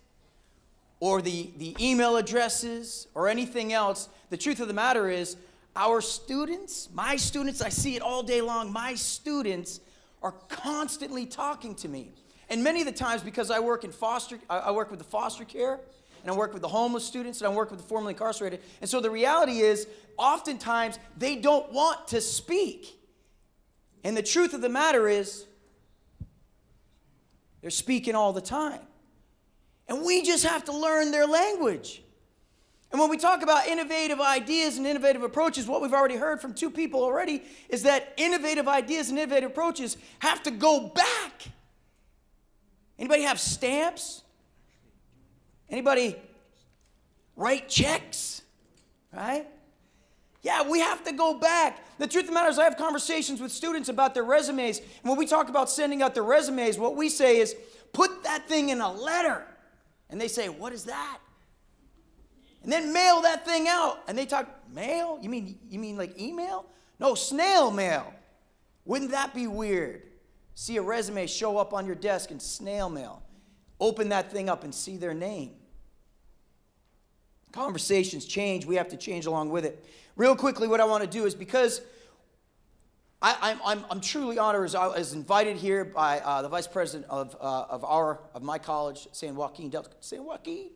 S8: or the email addresses or anything else, the truth of the matter is our students, my students, I see it all day long, my students are constantly talking to me. And many of the times, because I work with the foster care, and I work with the homeless students, and I work with the formerly incarcerated. And so the reality is, oftentimes, they don't want to speak. And the truth of the matter is, they're speaking all the time. And we just have to learn their language. And when we talk about innovative ideas and innovative approaches, what we've already heard from two people already is that innovative ideas and innovative approaches have to go back. Anybody have stamps? Anybody write checks? Right? Yeah, we have to go back. The truth of the matter is I have conversations with students about their resumes. And when we talk about sending out their resumes, what we say is, put that thing in a letter. And they say, what is that? And then mail that thing out. And they talk, mail? You mean like email? No, snail mail. Wouldn't that be weird? See a resume show up on your desk in snail mail. Open that thing up and see their name. Conversations change. We have to change along with it. Real quickly, what I want to do is, because I'm truly honored, I was invited here by the vice president of my college, San Joaquin Delta. San Joaquin.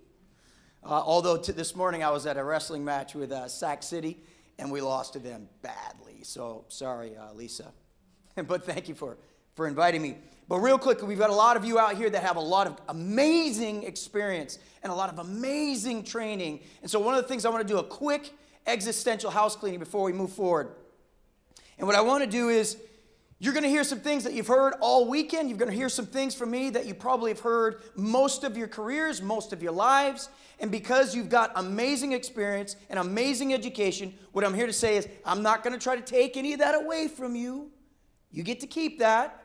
S8: Although this morning I was at a wrestling match with Sac City, and we lost to them badly. So sorry, Lisa. But thank you for for inviting me. But real quickly, we've got a lot of you out here that have a lot of amazing experience and a lot of amazing training. And so one of the things I want to do a quick existential house cleaning before we move forward. And what I want to do is, you're going to hear some things that you've heard all weekend. You're going to hear some things from me that you probably have heard most of your careers, most of your lives. And because you've got amazing experience and amazing education, what I'm here to say is, I'm not going to try to take any of that away from you. You get to keep that.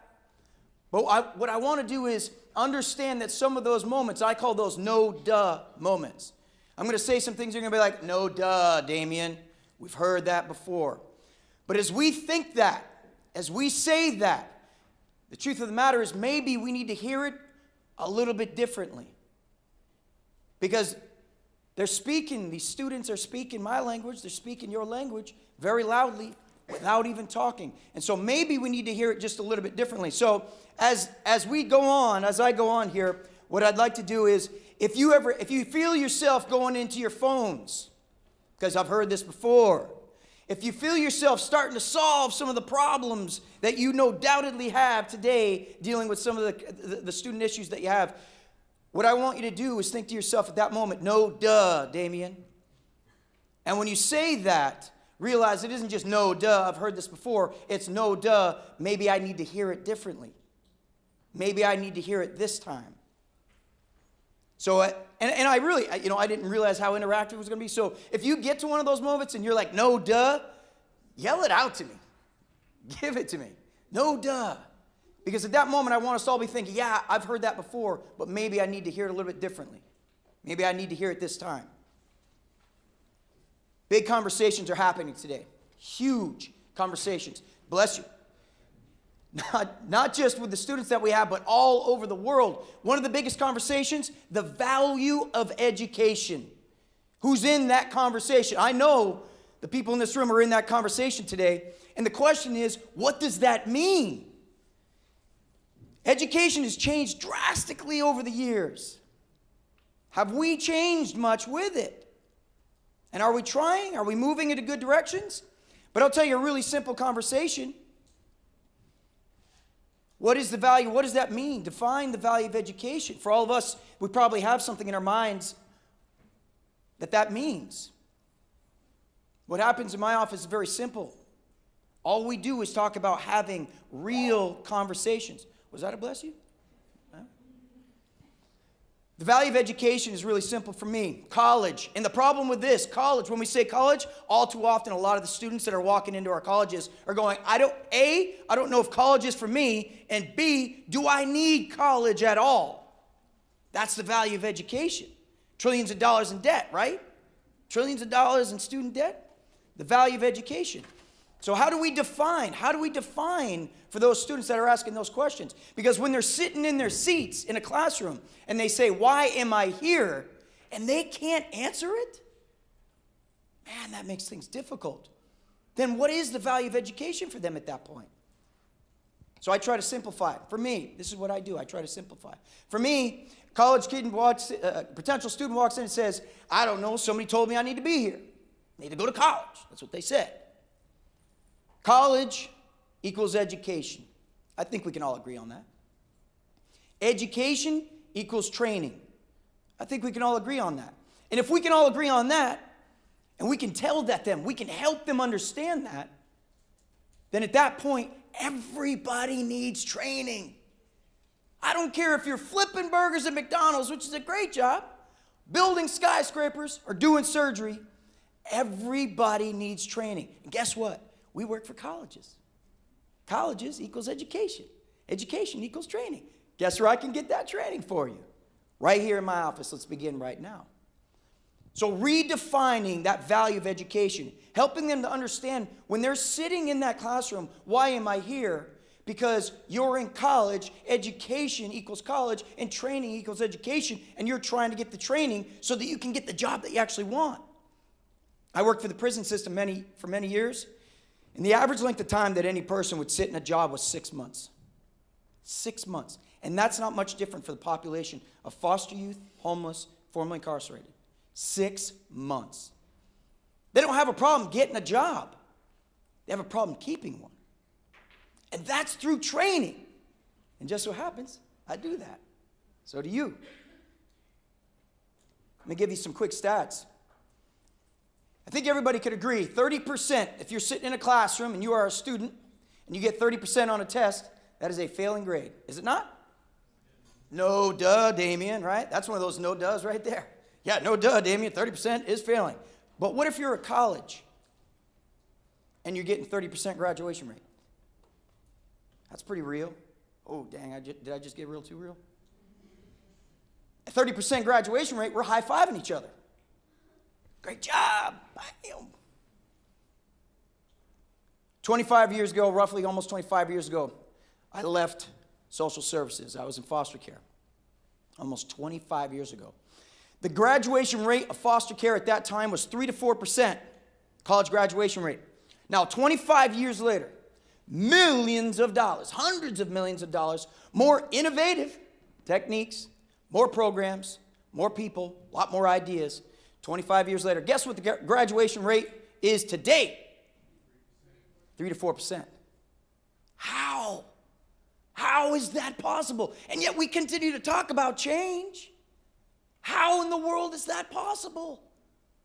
S8: But what I want to do is understand that some of those moments, I call those no-duh moments. I'm going to say some things you're going to be like, no duh, Damien. We've heard that before. But as we think that, as we say that, the truth of the matter is maybe we need to hear it a little bit differently. Because these students are speaking my language, they're speaking your language very loudly without even talking. And so maybe we need to hear it just a little bit differently. So as I go on here, what I'd like to do is, if you feel yourself going into your phones, because I've heard this before, if you feel yourself starting to solve some of the problems that you no doubtedly have today dealing with some of the student issues that you have, what I want you to do is think to yourself at that moment, no duh, Damien. And when you say that, realize it isn't just no duh, I've heard this before, it's no duh, maybe I need to hear it differently. Maybe I need to hear it this time. So, I really, I didn't realize how interactive it was going to be. So if you get to one of those moments and you're like, no duh, yell it out to me. Give it to me. No duh. Because at that moment, I want us all to be thinking, yeah, I've heard that before, but maybe I need to hear it a little bit differently. Maybe I need to hear it this time. Big conversations are happening today. Huge conversations. Bless you. Not just with the students that we have, but all over the world. One of the biggest conversations, the value of education. Who's in that conversation? I know the people in this room are in that conversation today. And the question is, what does that mean? Education has changed drastically over the years. Have we changed much with it? And are we trying? Are we moving into good directions? But I'll tell you a really simple conversation. What is the value? What does that mean? Define the value of education. For all of us, we probably have something in our minds that means. What happens in my office is very simple. All we do is talk about having real conversations. Was that a bless you? Huh? The value of education is really simple for me. College. And the problem with this, college, when we say college, all too often a lot of the students that are walking into our colleges are going, I don't know if college is for me, and B, do I need college at all? That's the value of education. Trillions of dollars in debt, right? Trillions of dollars in student debt. The value of education. So how do we define? How do we define for those students that are asking those questions? Because when they're sitting in their seats in a classroom and they say, why am I here? And they can't answer it, man, that makes things difficult. Then what is the value of education for them at that point? So I try to simplify it. For me, this is what I do. I try to simplify. For me, college kid potential student walks in and says, I don't know, somebody told me I need to be here. I need to go to college. That's what they said. College equals education. I think we can all agree on that. Education equals training. I think we can all agree on that. And if we can all agree on that, and we can tell that them, we can help them understand that, then at that point, everybody needs training. I don't care if you're flipping burgers at McDonald's, which is a great job, building skyscrapers, or doing surgery. Everybody needs training. And guess what? We work for colleges. Colleges equals education. Education equals training. Guess where I can get that training for you? Right here in my office. Let's begin right now. So redefining that value of education, helping them to understand when they're sitting in that classroom, why am I here? Because you're in college, education equals college, and training equals education, and you're trying to get the training so that you can get the job that you actually want. I worked for the prison system for many years. And the average length of time that any person would sit in a job was 6 months. 6 months. And that's not much different for the population of foster youth, homeless, formerly incarcerated. 6 months. They don't have a problem getting a job. They have a problem keeping one. And that's through training. And just so happens, I do that. So do you. Let me give you some quick stats. I think everybody could agree, 30%, if you're sitting in a classroom and you are a student and you get 30% on a test, that is a failing grade. Is it not? No duh, Damien, right? That's one of those no duhs right there. Yeah, no duh, Damien, 30% is failing. But what if you're at college and you're getting 30% graduation rate? That's pretty real. Oh, dang, did I just get real too real? At 30% graduation rate, we're high-fiving each other. Great job. Bam. 25 years ago, roughly almost 25 years ago, I left social services. I was in foster care. Almost 25 years ago. The graduation rate of foster care at that time was 3 to 4%, college graduation rate. Now, 25 years later, millions of dollars, hundreds of millions of dollars, more innovative techniques, more programs, more people, a lot more ideas. 25 years later, guess what the graduation rate is today? 3 to 4%. How? How is that possible? And yet we continue to talk about change. How in the world is that possible?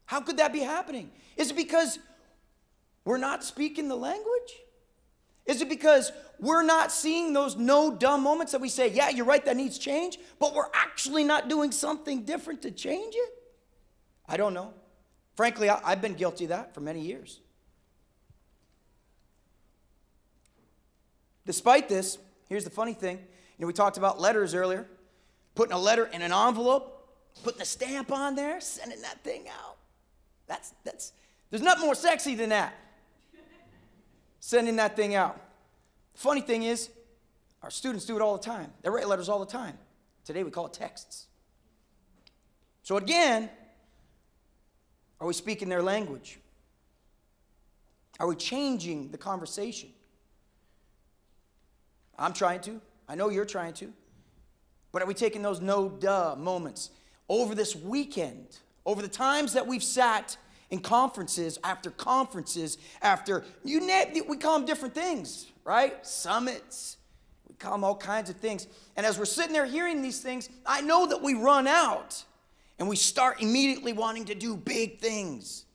S8: How could that be happening? Is it because we're not speaking the language? Is it because we're not seeing those no dumb moments that we say, yeah, you're right, that needs change, but we're actually not doing something different to change it? I don't know. Frankly, I've been guilty of that for many years. Despite this, here's the funny thing. We talked about letters earlier. Putting a letter in an envelope, putting a stamp on there, sending that thing out. There's nothing more sexy than that. Sending that thing out. The funny thing is, our students do it all the time. They write letters all the time. Today we call it texts. So again, are we speaking their language? Are we changing the conversation? I'm trying to. I know you're trying to. But are we taking those no duh moments? Over this weekend, over the times that we've sat in conferences, after, we call them different things, right? Summits. We call them all kinds of things. And as we're sitting there hearing these things, I know that we run out and we start immediately wanting to do big things.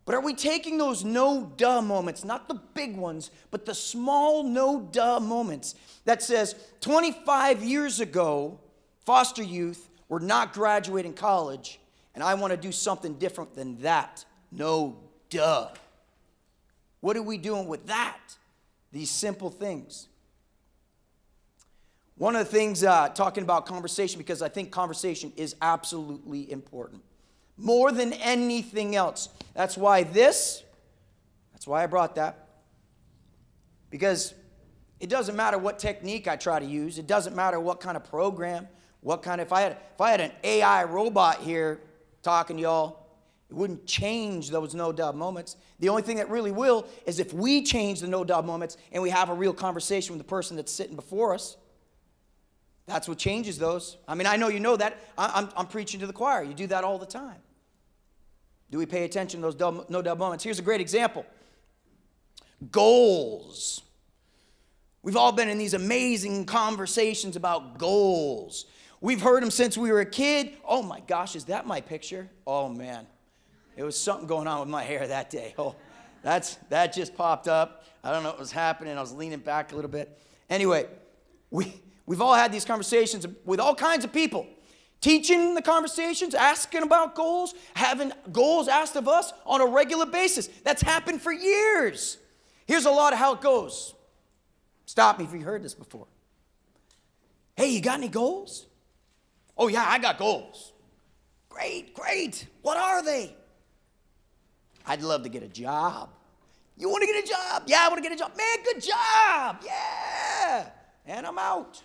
S8: But are we taking those no duh moments, not the big ones, but the small no duh moments that says 25 years ago, foster youth were not graduating college, and I want to do something different than that. No duh. What are we doing with that? These simple things. One of the things, talking about conversation, because I think conversation is absolutely important. More than anything else. That's why I brought that. Because it doesn't matter what technique I try to use. It doesn't matter what kind of program, if I had an AI robot here talking to y'all, it wouldn't change those no duh moments. The only thing that really will is if we change the no duh moments and we have a real conversation with the person that's sitting before us. That's what changes those. I mean, I know you know that. I'm preaching to the choir. You do that all the time. Do we pay attention to those no duh moments? Here's a great example. Goals. We've all been in these amazing conversations about goals. We've heard them since we were a kid. Oh my gosh, is that my picture? Oh man, it was something going on with my hair that day. Oh, that just popped up. I don't know what was happening. I was leaning back a little bit. Anyway, we've all had these conversations with all kinds of people. Teaching the conversations, asking about goals, having goals asked of us on a regular basis. That's happened for years. Here's a lot of how it goes. Stop me if you've heard this before. Hey, you got any goals? Oh, yeah, I got goals. Great. What are they? I'd love to get a job. You want to get a job? Yeah, I want to get a job. Man, good job. Yeah. And I'm out.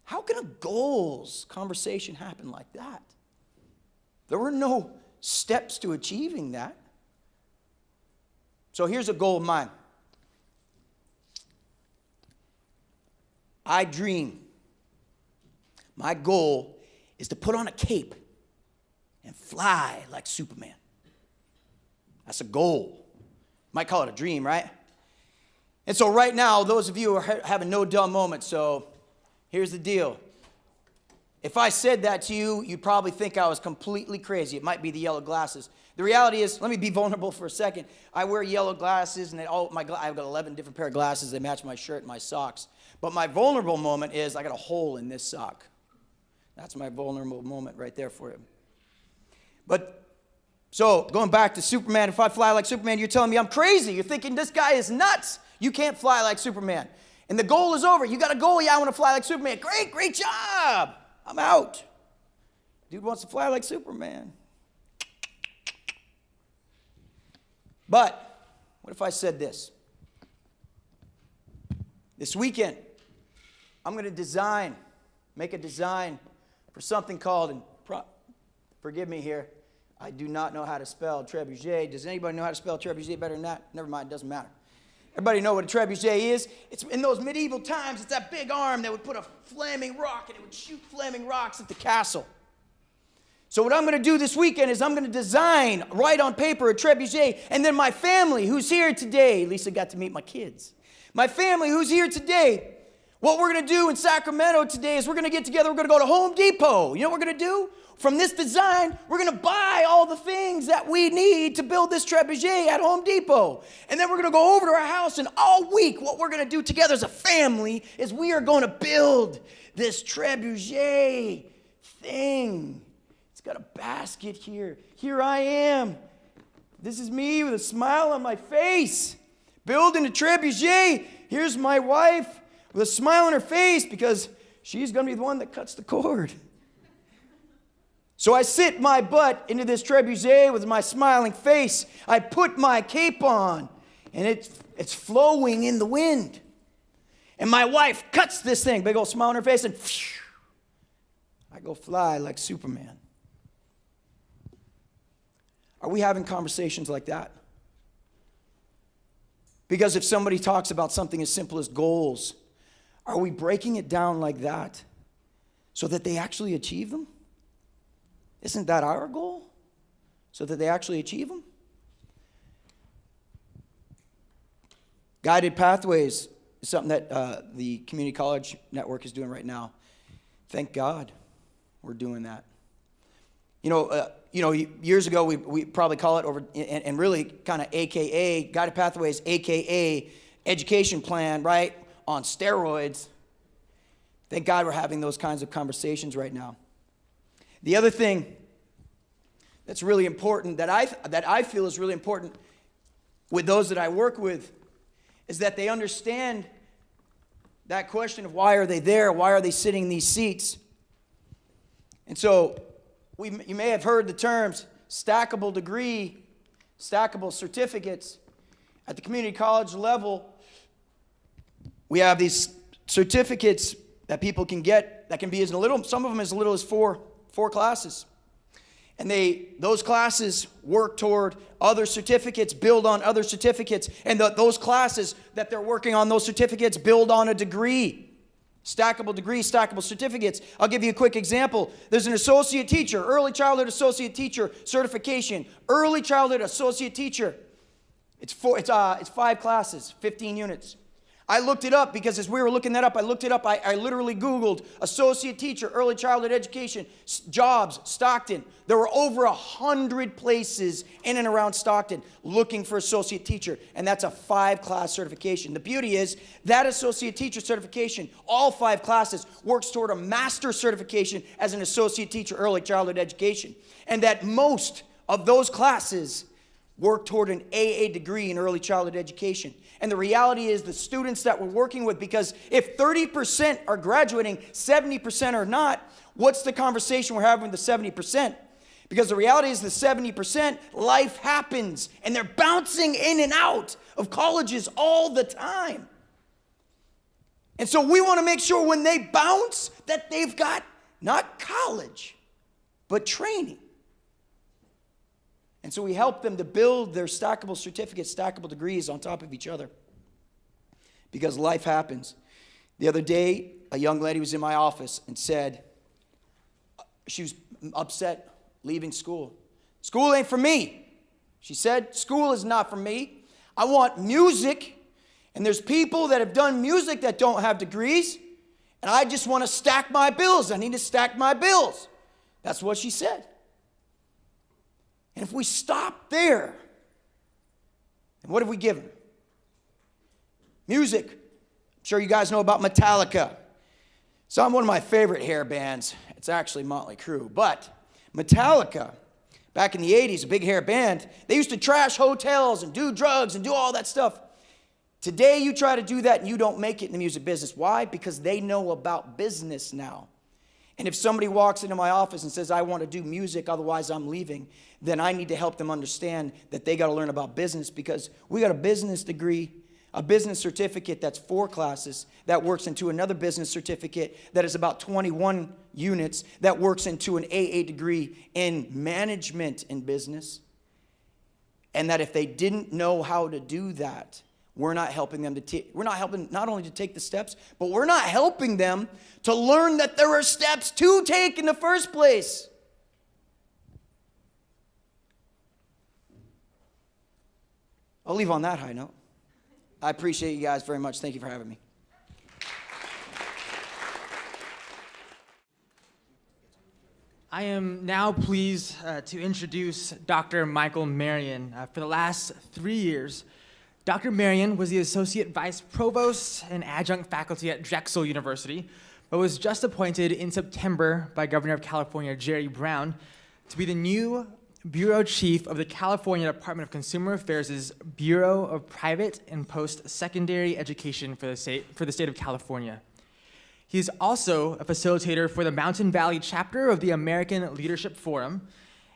S8: How can a goals conversation happen like that? There were no steps to achieving that. So here's a goal of mine. I dream. My goal is to put on a cape and fly like Superman. That's a goal. Might call it a dream, right? And so right now, those of you are having no dull moments, so here's the deal. If I said that to you, you'd probably think I was completely crazy. It might be the yellow glasses. The reality is, let me be vulnerable for a second. I wear yellow glasses, and I've got 11 different pair of glasses. They match my shirt and my socks. But my vulnerable moment is I got a hole in this sock. That's my vulnerable moment right there for you. But, so, going back to Superman, if I fly like Superman, you're telling me I'm crazy. You're thinking this guy is nuts. You can't fly like Superman. And the goal is over. You got a goal? Yeah, I want to fly like Superman. Great job. I'm out. Dude wants to fly like Superman. But what if I said this? This weekend, I'm going to make a design for something called, and forgive me here, I do not know how to spell trebuchet. Does anybody know how to spell trebuchet better than that? Never mind, it doesn't matter. Everybody know what a trebuchet is? It's in those medieval times, it's that big arm that would put a flaming rock and it would shoot flaming rocks at the castle. So what I'm going to do this weekend is I'm going to design, write on paper, a trebuchet, and then my family who's here today, Lisa got to meet my kids. My family who's here today, what we're going to do in Sacramento today is we're going to get together, we're going to go to Home Depot. You know what we're going to do? From this design, we're going to buy all the things that we need to build this trebuchet at Home Depot. And then we're going to go over to our house, and all week, what we're going to do together as a family is we are going to build this trebuchet thing. It's got a basket here. Here I am. This is me with a smile on my face, building a trebuchet. Here's my wife with a smile on her face because she's going to be the one that cuts the cord. So I sit my butt into this trebuchet with my smiling face. I put my cape on, and it's flowing in the wind. And my wife cuts this thing, big old smile on her face, and I go fly like Superman. Are we having conversations like that? Because if somebody talks about something as simple as goals, are we breaking it down like that so that they actually achieve them? Isn't that our goal? So that they actually achieve them? Guided pathways is something that the Community College Network is doing right now. Thank God we're doing that. You know, years ago we probably call it over, and really kind of AKA guided pathways, AKA education plan, right? On steroids. Thank God we're having those kinds of conversations right now. The other thing that's really important, that I feel is really important with those that I work with, is that they understand that question of why are they there? Why are they sitting in these seats? And so you may have heard the terms stackable degree, stackable certificates. At the community college level, we have these certificates that people can get that can be some of them as little as four classes. And those classes work toward other certificates, build on other certificates. And those classes that they're working on, those certificates build on a degree. Stackable degrees, stackable certificates. I'll give you a quick example. There's an associate teacher, early childhood associate teacher certification. Early childhood associate teacher. It's 5 classes, 15 units. I looked it up because as we were looking that up, I literally Googled associate teacher, early childhood education, jobs, Stockton. There were over 100 places in and around Stockton looking for associate teacher, and that's a 5-class certification. The beauty is that associate teacher certification, all 5 classes, works toward a master certification as an associate teacher, early childhood education, and that most of those classes work toward an AA degree in early childhood education. And the reality is the students that we're working with, because if 30% are graduating, 70% are not, what's the conversation we're having with the 70%? Because the reality is the 70%, life happens, and they're bouncing in and out of colleges all the time. And so we want to make sure when they bounce that they've got not college, but training. And so we help them to build their stackable certificates, stackable degrees on top of each other. Because life happens. The other day, a young lady was in my office and said, she was upset leaving school. School ain't for me. She said, school is not for me. I want music And there's people that have done music that don't have degrees, and I just want to stack my bills. I need to stack my bills. That's what she said. And if we stop there, then what have we given her? Music. I'm sure you guys know about Metallica. So I'm one of my favorite hair bands. It's actually Motley Crue. But Metallica, back in the 80s, a big hair band, they used to trash hotels and do drugs and do all that stuff. Today, you try to do that and you don't make it in the music business. Why? Because they know about business now. And if somebody walks into my office and says, I want to do music, otherwise I'm leaving, then I need to help them understand that they got to learn about business, because we got a business degree, a business certificate that's 4 classes that works into another business certificate that is about 21 units that works into an AA degree in management in business. And that if they didn't know how to do that, we're not helping them we're not helping not only to take the steps, but we're not helping them to learn that there are steps to take in the first place. I'll leave on that high note. I appreciate you guys very much. Thank you for having me.
S9: I am now pleased to introduce Dr. Michael Marion. For the last 3 years, Dr. Marion was the Associate Vice Provost and Adjunct Faculty at Drexel University, but was just appointed in September by Governor of California, Jerry Brown, to be the new Bureau Chief of the California Department of Consumer Affairs' Bureau of Private and Post-Secondary Education for the state of California. He is also a facilitator for the Mountain Valley chapter of the American Leadership Forum,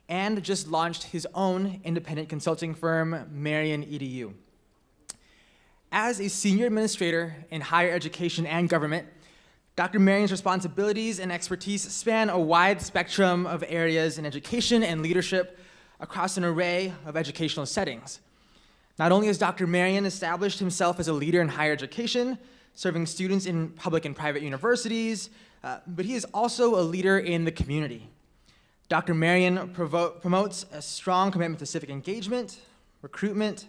S9: and just launched his own independent consulting firm, Marion EDU. As a senior administrator in higher education and government, Dr. Marion's responsibilities and expertise span a wide spectrum of areas in education and leadership across an array of educational settings. Not only has Dr. Marion established himself as a leader in higher education, serving students in public and private universities, but he is also a leader in the community. Dr. Marion promotes a strong commitment to civic engagement, recruitment,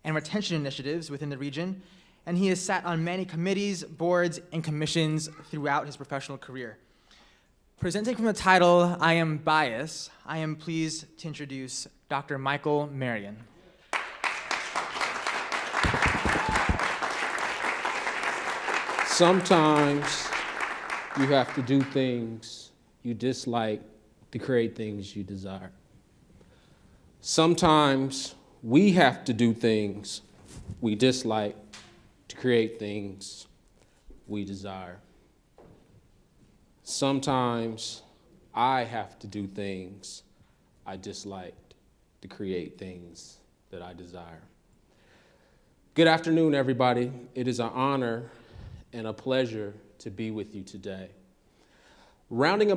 S9: and retention initiatives within the region, and he has sat on many committees, boards, and commissions throughout his professional career. Presenting from the title, I Am Bias, I am pleased to introduce Dr. Michael Marion.
S10: Sometimes you have to do things you dislike to create things you desire. Sometimes we have to do things we dislike to create things we desire. Sometimes I have to do things I dislike to create things that I desire. Good afternoon, everybody. It is an honor and a pleasure to be with you today. Rounding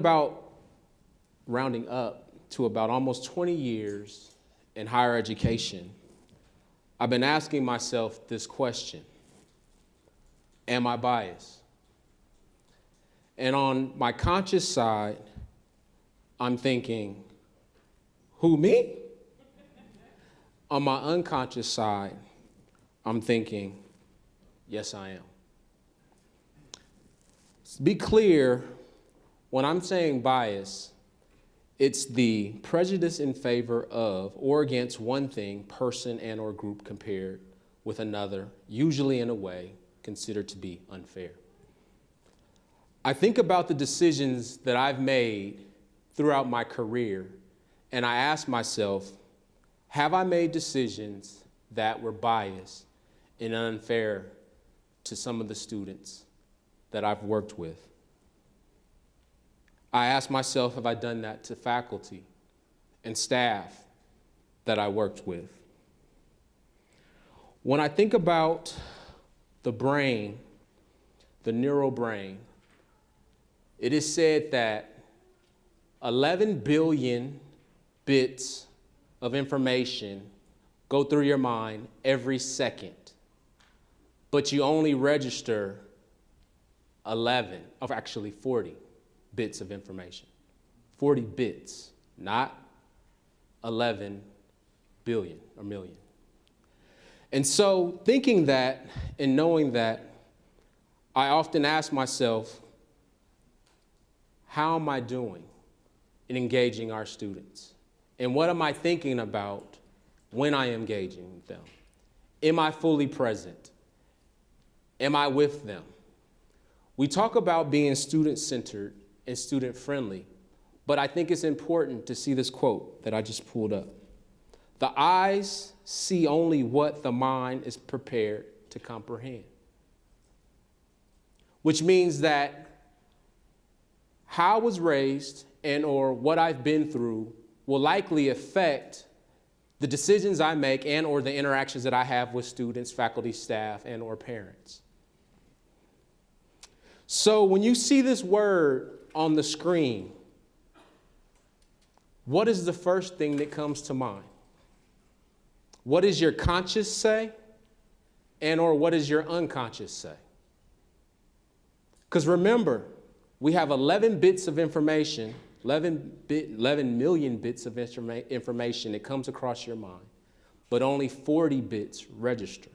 S10: up to about almost 20 years in higher education, I've been asking myself this question: am I biased? And on my conscious side, I'm thinking, who, me? On my unconscious side, I'm thinking, yes, I am. Be clear, when I'm saying bias, it's the prejudice in favor of or against one thing, person, and or group compared with another, usually in a way considered to be unfair. I think about the decisions that I've made throughout my career, and I ask myself, have I made decisions that were biased and unfair to some of the students that I've worked with? I ask myself, have I done that to faculty and staff that I worked with? When I think about the brain, the neural brain, it is said that 11 billion bits of information go through your mind every second, but you only register 40 bits of information. 40 bits, not 11 billion or million. And so thinking that and knowing that, I often ask myself, how am I doing in engaging our students? And what am I thinking about when I am engaging with them? Am I fully present? Am I with them? We talk about being student-centered and student-friendly, but I think it's important to see this quote that I just pulled up. The eyes see only what the mind is prepared to comprehend. Which means that how I was raised and or what I've been through will likely affect the decisions I make and or the interactions that I have with students, faculty, staff, and or parents. So when you see this word on the screen, what is the first thing that comes to mind? What does your conscious say? And or what does your unconscious say? Because remember, we have 11 bits of information, 11 million bits of information that comes across your mind, but only 40 bits register.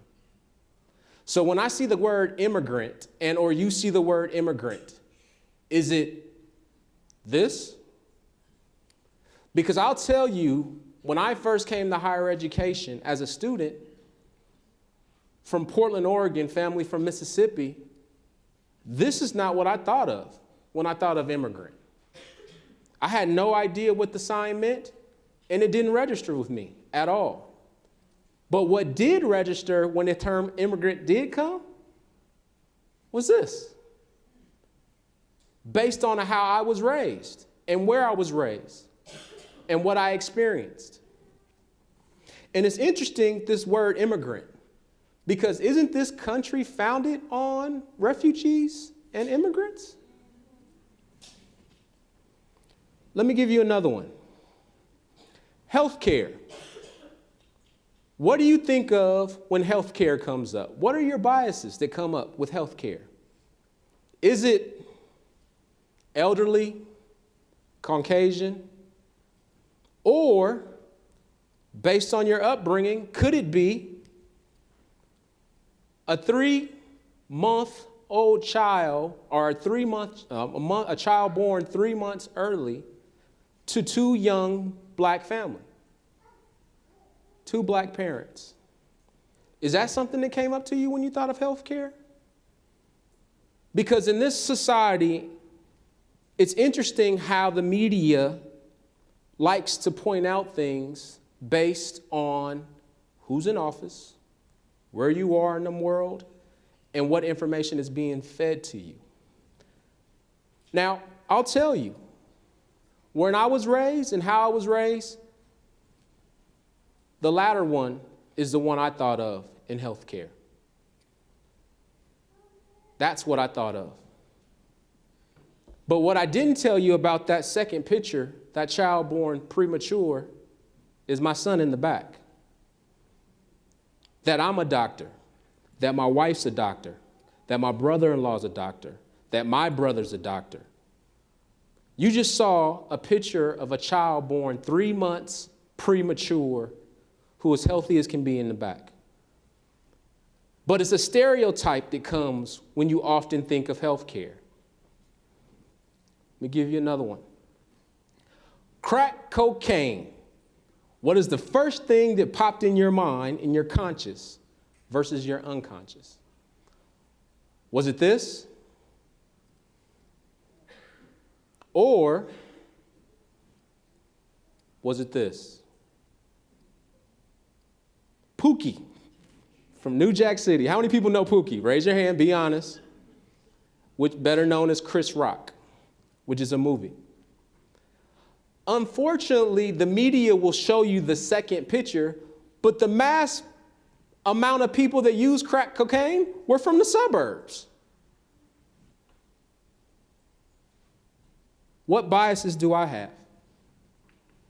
S10: So when I see the word immigrant and or you see the word immigrant, is it this? Because I'll tell you, when I first came to higher education as a student from Portland, Oregon, family from Mississippi, this is not what I thought of when I thought of immigrant. I had no idea what the sign meant, and it didn't register with me at all. But what did register when the term immigrant did come was this. Based on how I was raised and where I was raised and what I experienced. And it's interesting, this word immigrant, because isn't this country founded on refugees and immigrants? Let me give you another one. Healthcare. What do you think of when healthcare comes up? What are your biases that come up with healthcare? Is it elderly, Caucasian, or based on your upbringing, could it be a 3-month-old child or a child born 3 months early to 2 young black families? 2 black parents. Is that something that came up to you when you thought of healthcare? Because in this society, it's interesting how the media likes to point out things based on who's in office, where you are in the world, and what information is being fed to you. Now, I'll tell you, when I was raised and how I was raised, the latter one is the one I thought of in healthcare. That's what I thought of. But what I didn't tell you about that second picture, that child born premature, is my son in the back. That I'm a doctor, that my wife's a doctor, that my brother-in-law's a doctor, that my brother's a doctor. You just saw a picture of a child born 3 months premature who is healthy as can be in the back. But it's a stereotype that comes when you often think of healthcare. Let me give you another one. Crack cocaine. What is the first thing that popped in your mind, in your conscious, versus your unconscious? Was it this? Or was it this? Pookie from New Jack City. How many people know Pookie? Raise your hand, be honest. Which better known as Chris Rock, which is a movie. Unfortunately, the media will show you the second picture, but the mass amount of people that use crack cocaine were from the suburbs. What biases do I have?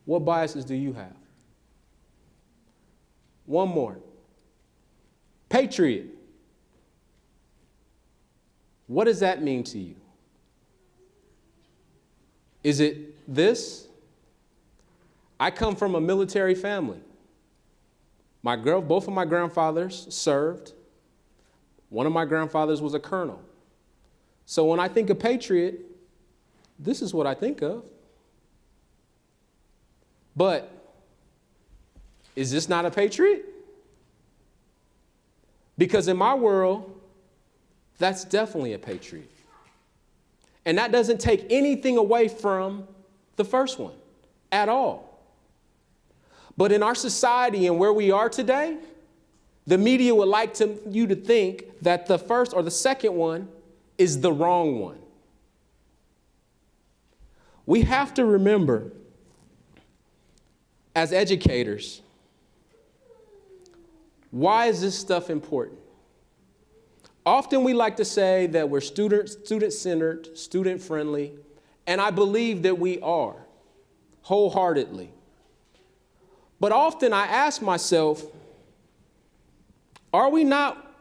S10: What biases do you have? One more. Patriot. What does that mean to you? Is it this? I come from a military family. Both of my grandfathers served. One of my grandfathers was a colonel. So when I think of patriot, this is what I think of. But is this not a patriot? Because in my world, that's definitely a patriot. And that doesn't take anything away from the first one at all. But in our society and where we are today, the media would like you to think that the first or the second one is the wrong one. We have to remember, as educators, why is this stuff important? Often we like to say that we're student-centered, student-friendly, and I believe that we are, wholeheartedly. But often I ask myself, are we not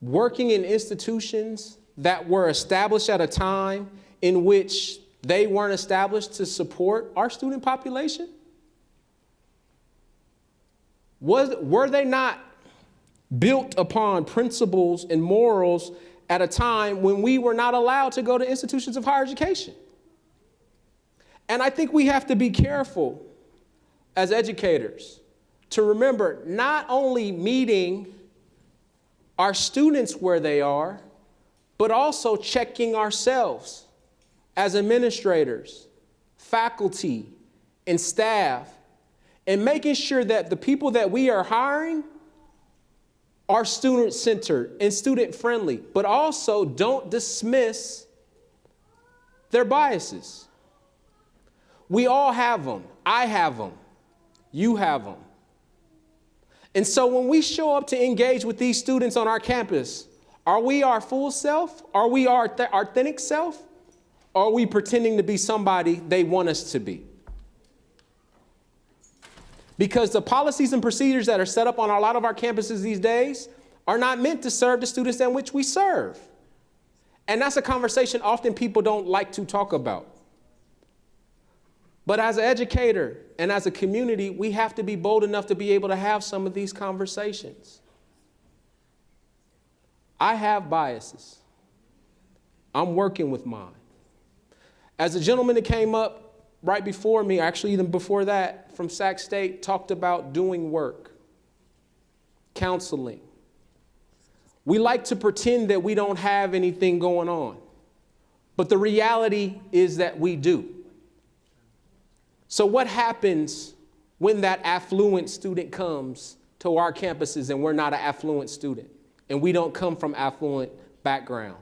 S10: working in institutions that were established at a time in which they weren't established to support our student population? Were they not built upon principles and morals at a time when we were not allowed to go to institutions of higher education? And I think we have to be careful as educators to remember not only meeting our students where they are, but also checking ourselves as administrators, faculty, and staff, and making sure that the people that we are hiring are student-centered and student-friendly, but also don't dismiss their biases. We all have them. I have them. You have them. And so when we show up to engage with these students on our campus, are we our full self? Are we our authentic self? Or are we pretending to be somebody they want us to be? Because the policies and procedures that are set up on a lot of our campuses these days are not meant to serve the students in which we serve. And that's a conversation often people don't like to talk about. But as an educator and as a community, we have to be bold enough to be able to have some of these conversations. I have biases. I'm working with mine. As a gentleman that came up right before me, actually even before that, from Sac State, talked about doing work, counseling. We like to pretend that we don't have anything going on, but the reality is that we do. So what happens when that affluent student comes to our campuses and we're not an affluent student and we don't come from affluent background?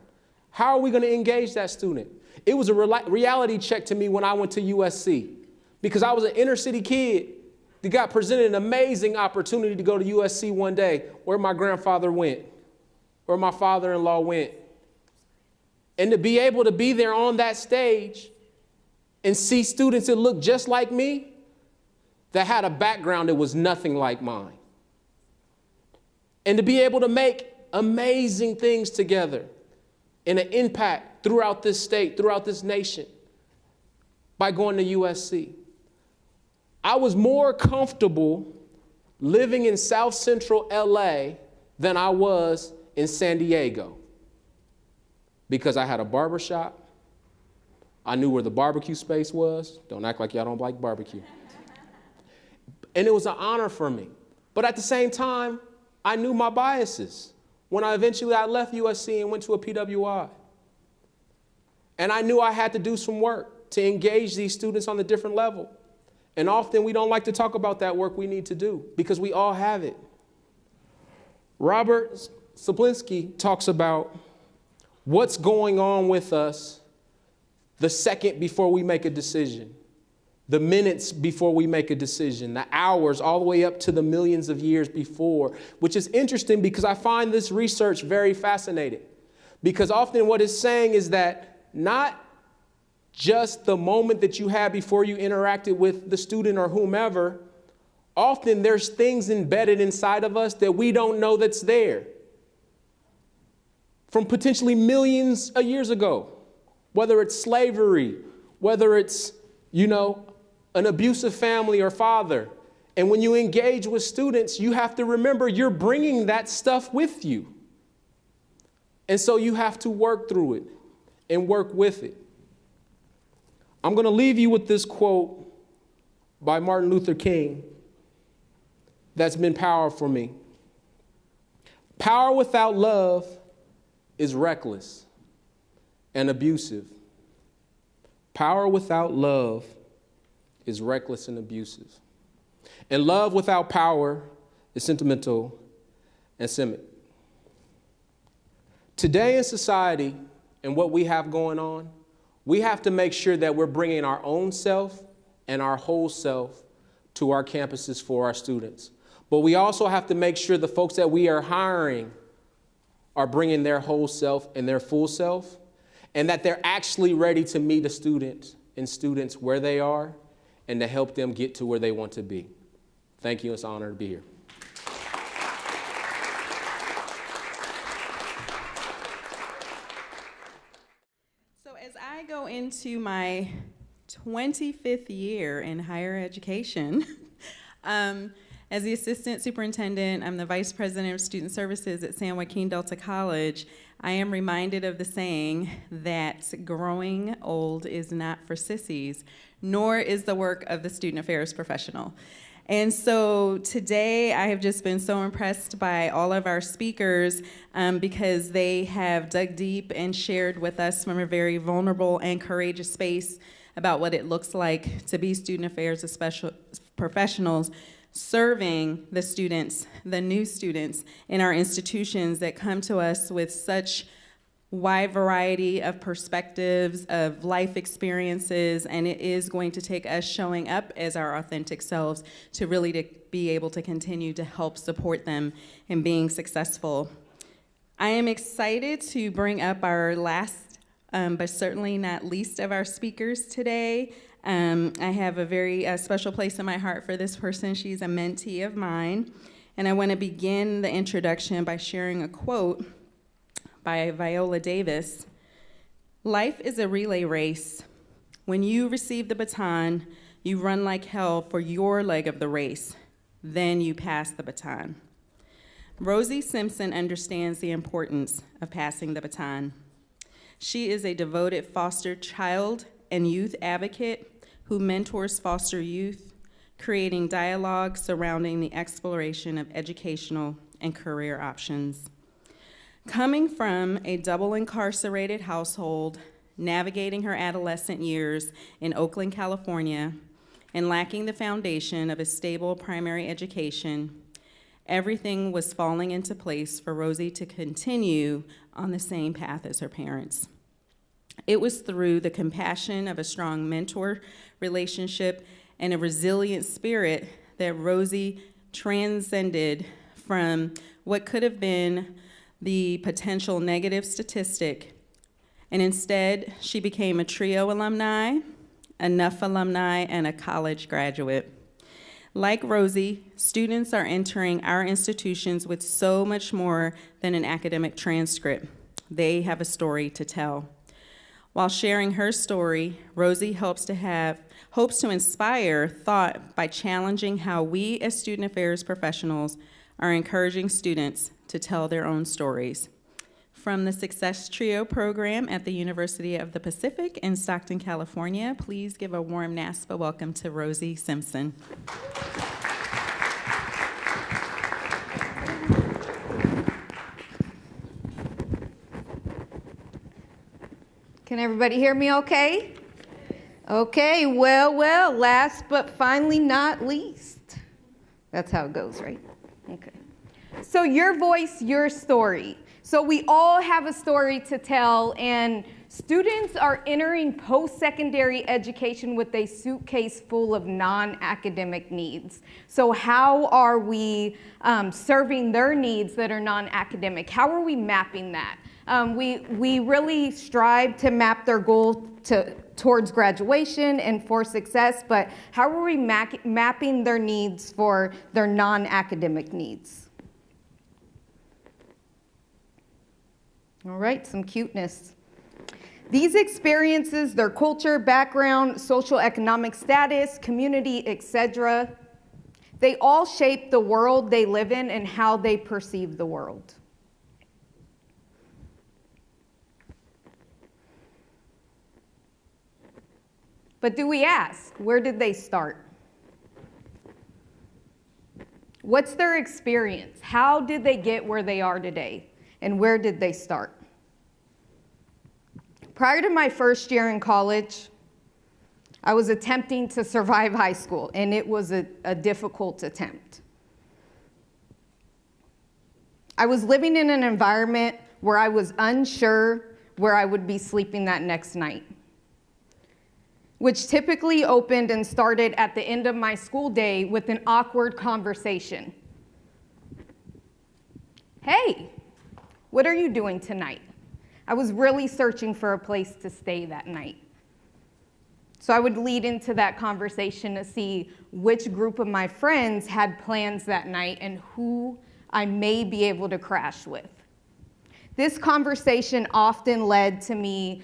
S10: How are we going to engage that student? It was a reality check to me when I went to USC, because I was an inner city kid that got presented an amazing opportunity to go to USC one day, where my grandfather went, where my father-in-law went. And to be able to be there on that stage and see students that looked just like me, that had a background that was nothing like mine. And to be able to make amazing things together and an impact throughout this state, throughout this nation, by going to USC. I was more comfortable living in South Central LA than I was in San Diego, because I had a barbershop. I knew where the barbecue space was. Don't act like y'all don't like barbecue. And it was an honor for me. But at the same time, I knew my biases when I left USC and went to a PWI. And I knew I had to do some work to engage these students on a different level. And often we don't like to talk about that work we need to do, because we all have it. Robert Saplinski talks about what's going on with us the second before we make a decision, the minutes before we make a decision, the hours, all the way up to the millions of years before, which is interesting because I find this research very fascinating. Because often what it's saying is that not just the moment that you had before you interacted with the student or whomever, often there's things embedded inside of us that we don't know that's there, from potentially millions of years ago, whether it's slavery, whether it's, an abusive family or father. And when you engage with students, you have to remember you're bringing that stuff with you. And so you have to work through it and work with it. I'm going to leave you with this quote by Martin Luther King that's been powerful for me. Power without love is reckless and abusive. Power without love is reckless and abusive. And love without power is sentimental and cynic. Today in society and what we have going on, we have to make sure that we're bringing our own self and our whole self to our campuses for our students. But we also have to make sure the folks that we are hiring are bringing their whole self and their full self, and that they're actually ready to meet a student and students where they are and to help them get to where they want to be. Thank you. It's an honor to be here.
S1: So as I go into my 25th year in higher education, as the assistant superintendent, I'm the vice president of student services at San Joaquin Delta College. I am reminded of the saying that growing old is not for sissies, nor is the work of the student affairs professional. And so today I have just been so impressed by all of our speakers because they have dug deep and shared with us from a very vulnerable and courageous space about what it looks like to be student affairs professionals serving the students, the new students in our institutions that come to us with such wide variety of perspectives, of life experiences, and it is going to take us showing up as our authentic selves to really to be able to continue to help support them in being successful. I am excited to bring up our last, but certainly not least of our speakers today. I have a very special place in my heart for this person. She's a mentee of mine, and I want to begin the introduction by sharing a quote by Viola Davis. Life is a relay race. When you receive the baton, you run like hell for your leg of the race. Then you pass the baton. Rosie Simpson understands the importance of passing the baton. She is a devoted foster child and youth advocate who mentors foster youth, creating dialogue surrounding the exploration of educational and career options. Coming from a double incarcerated household, navigating her adolescent years in Oakland, California, and lacking the foundation of a stable primary education, everything was falling into place for Rosie to continue on the same path as her parents. It was through the compassion of a strong mentor relationship and a resilient spirit that Rosie transcended from what could have been the potential negative statistic, and instead she became a TRIO alumni, a NUF alumni, and a college graduate. Like Rosie, students are entering our institutions with so much more than an academic transcript. They have a story to tell. While sharing her story, Rosie hopes to inspire thought by challenging how we as student affairs professionals are encouraging students to tell their own stories. From the Success Trio program at the University of the Pacific in Stockton, California, please give a warm Naspa welcome to Rosie Simpson.
S7: Can everybody hear me okay? Okay, well, last but finally not least. That's how it goes, right? Okay. So your voice, your story. So we all have a story to tell, and students are entering post-secondary education with a suitcase full of non-academic needs. So how are we serving their needs that are non-academic? How are we mapping that? We really strive to map their goal towards graduation and for success, but how are we mapping their needs for their non-academic needs? All right, some cuteness. These experiences, their culture, background, social economic status, community, etc., They all shape the world they live in and how they perceive the world. But do we ask, where did they start? What's their experience? How did they get where they are today? And where did they start? Prior to my first year in college, I was attempting to survive high school, and it was a difficult attempt. I was living in an environment where I was unsure where I would be sleeping that next night, which typically opened and started at the end of my school day with an awkward conversation. Hey, what are you doing tonight? I was really searching for a place to stay that night. So I would lead into that conversation to see which group of my friends had plans that night and who I may be able to crash with. This conversation often led to me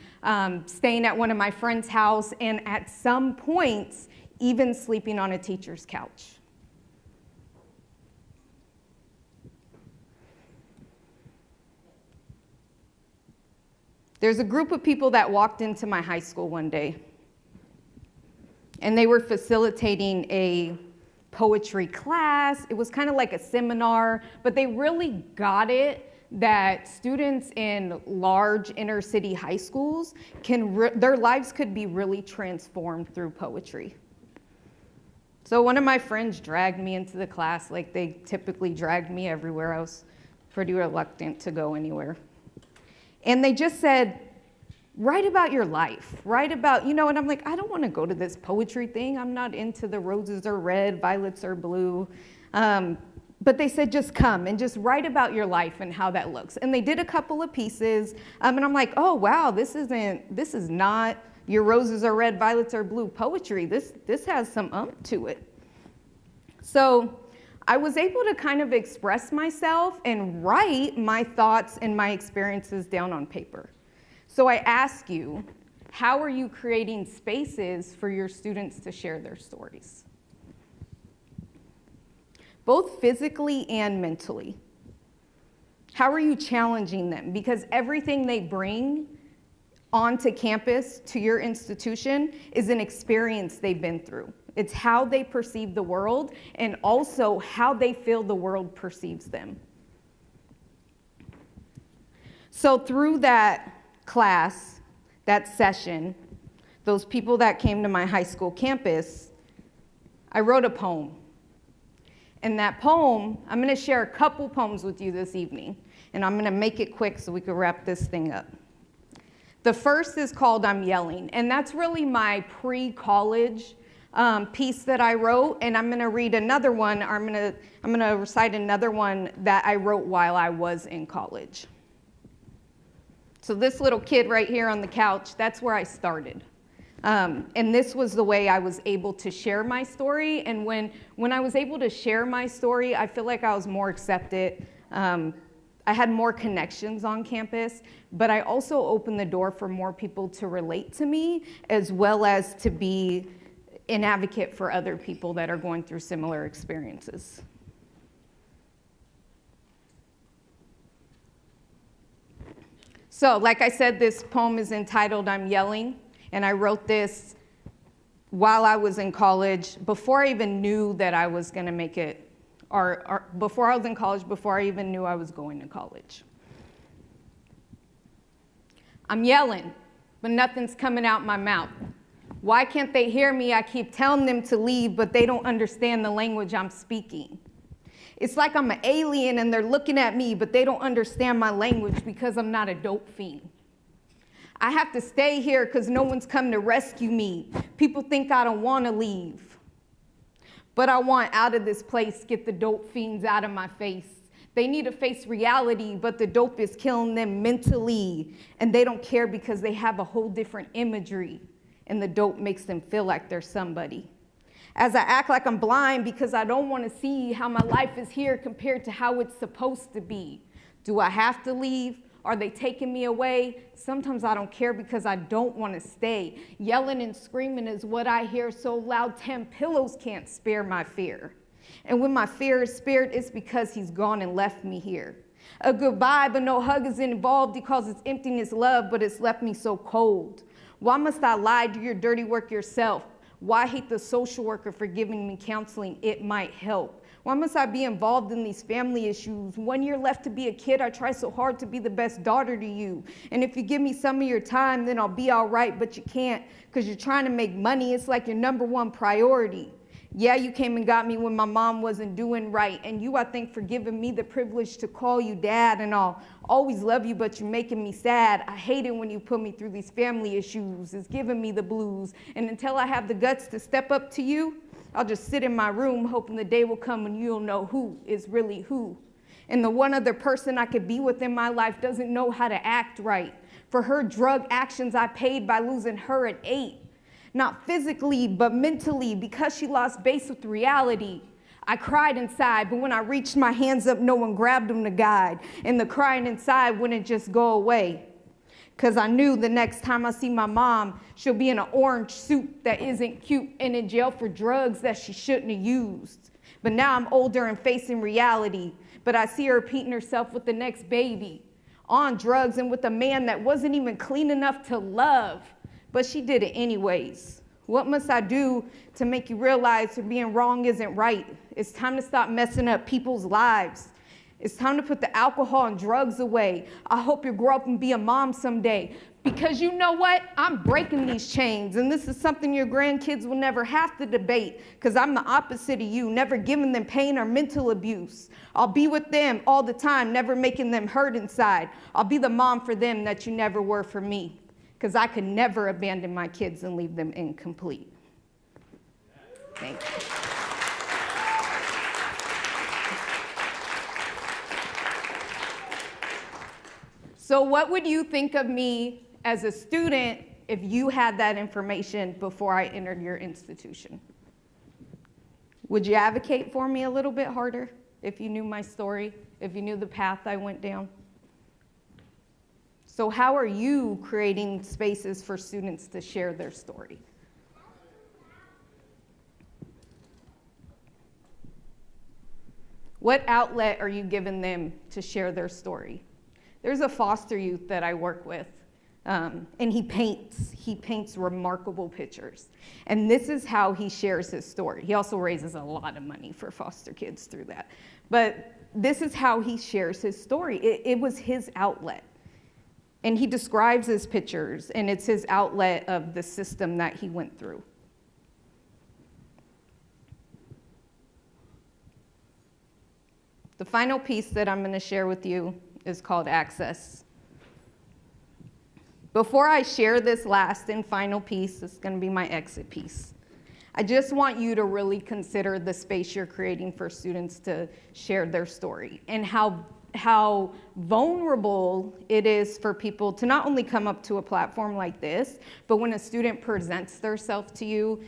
S7: staying at one of my friends' house and at some points even sleeping on a teacher's couch. There's a group of people that walked into my high school one day, and they were facilitating a poetry class. It was kind of like a seminar, but they really got it that students in large inner city high schools their lives could be really transformed through poetry. So one of my friends dragged me into the class like they typically dragged me everywhere. I was pretty reluctant to go anywhere. And they just said, write about your life, write about, and I'm like, I don't want to go to this poetry thing. I'm not into the roses are red, violets are blue. But they said, just come and just write about your life and how that looks. And they did a couple of pieces. And I'm like, oh, wow, this is not your roses are red, violets are blue poetry. This has some to it. So I was able to kind of express myself and write my thoughts and my experiences down on paper. So I ask you, how are you creating spaces for your students to share their stories? Both physically and mentally. How are you challenging them? Because everything they bring onto campus to your institution is an experience they've been through. It's how they perceive the world and also how they feel the world perceives them. So through that class, that session, those people that came to my high school campus, I wrote a poem. And that poem, I'm going to share a couple poems with you this evening, and I'm going to make it quick so we can wrap this thing up. The first is called I'm Yelling, and that's really my pre-college piece that I wrote, and I'm going to read another one, or I'm going to recite another one that I wrote while I was in college. So this little kid right here on the couch, that's where I started. And this was the way I was able to share my story. And when I was able to share my story, I feel like I was more accepted. I had more connections on campus, but I also opened the door for more people to relate to me, as well as to be an advocate for other people that are going through similar experiences. So, like I said, this poem is entitled I'm Yelling. And I wrote this while I was in college, before I even knew that I was going to make it, or before I was in college, before I even knew I was going to college. I'm yelling, but nothing's coming out my mouth. Why can't they hear me? I keep telling them to leave, but they don't understand the language I'm speaking. It's like I'm an alien and they're looking at me, but they don't understand my language because I'm not a dope fiend. I have to stay here because no one's come to rescue me. People think I don't want to leave. But I want out of this place, get the dope fiends out of my face. They need to face reality, but the dope is killing them mentally. And they don't care because they have a whole different imagery. And the dope makes them feel like they're somebody. As I act like I'm blind because I don't want to see how my life is here compared to how it's supposed to be. Do I have to leave? Are they taking me away? Sometimes I don't care because I don't want to stay. Yelling and screaming is what I hear so loud 10 pillows can't spare my fear. And when my fear is spared, it's because he's gone and left me here. A goodbye, but no hug is involved because it's emptiness love, but it's left me so cold. Why must I lie, do your dirty work yourself? Why hate the social worker for giving me counseling? It might help. Why must I be involved in these family issues? 1 year left to be a kid, I try so hard to be the best daughter to you. And if you give me some of your time, then I'll be all right, but you can't because you're trying to make money. It's like your #1 priority. Yeah, you came and got me when my mom wasn't doing right. And you, I think, for giving me the privilege to call you dad, and I'll always love you, but you're making me sad. I hate it when you put me through these family issues. It's giving me the blues. And until I have the guts to step up to you, I'll just sit in my room hoping the day will come when you'll know who is really who. And the one other person I could be with in my life doesn't know how to act right. For her drug actions, I paid by losing her at 8. Not physically, but mentally, because she lost base with reality. I cried inside, but when I reached my hands up, no one grabbed them to guide. And the crying inside wouldn't just go away. Because I knew the next time I see my mom, she'll be in an orange suit that isn't cute and in jail for drugs that she shouldn't have used. But now I'm older and facing reality. But I see her repeating herself with the next baby, on drugs and with a man that wasn't even clean enough to love. But she did it anyways. What must I do to make you realize that being wrong isn't right? It's time to stop messing up people's lives. It's time to put the alcohol and drugs away. I hope you grow up and be a mom someday. Because you know what? I'm breaking these chains. And this is something your grandkids will never have to debate. Because I'm the opposite of you, never giving them pain or mental abuse. I'll be with them all the time, never making them hurt inside. I'll be the mom for them that you never were for me. Because I could never abandon my kids and leave them incomplete. Thank you. So what would you think of me as a student if you had that information before I entered your institution? Would you advocate for me a little bit harder if you knew my story, if you knew the path I went down? So how are you creating spaces for students to share their story? What outlet are you giving them to share their story? There's a foster youth that I work with, and he paints remarkable pictures. And this is how he shares his story. He also raises a lot of money for foster kids through that. But this is how he shares his story. It was his outlet. And he describes his pictures, and it's his outlet of the system that he went through. The final piece that I'm going to share with you is called access. Before I share this last and final piece, it's going to be my exit piece. I just want you to really consider the space you're creating for students to share their story and how vulnerable it is for people to not only come up to a platform like this, but when a student presents themselves to you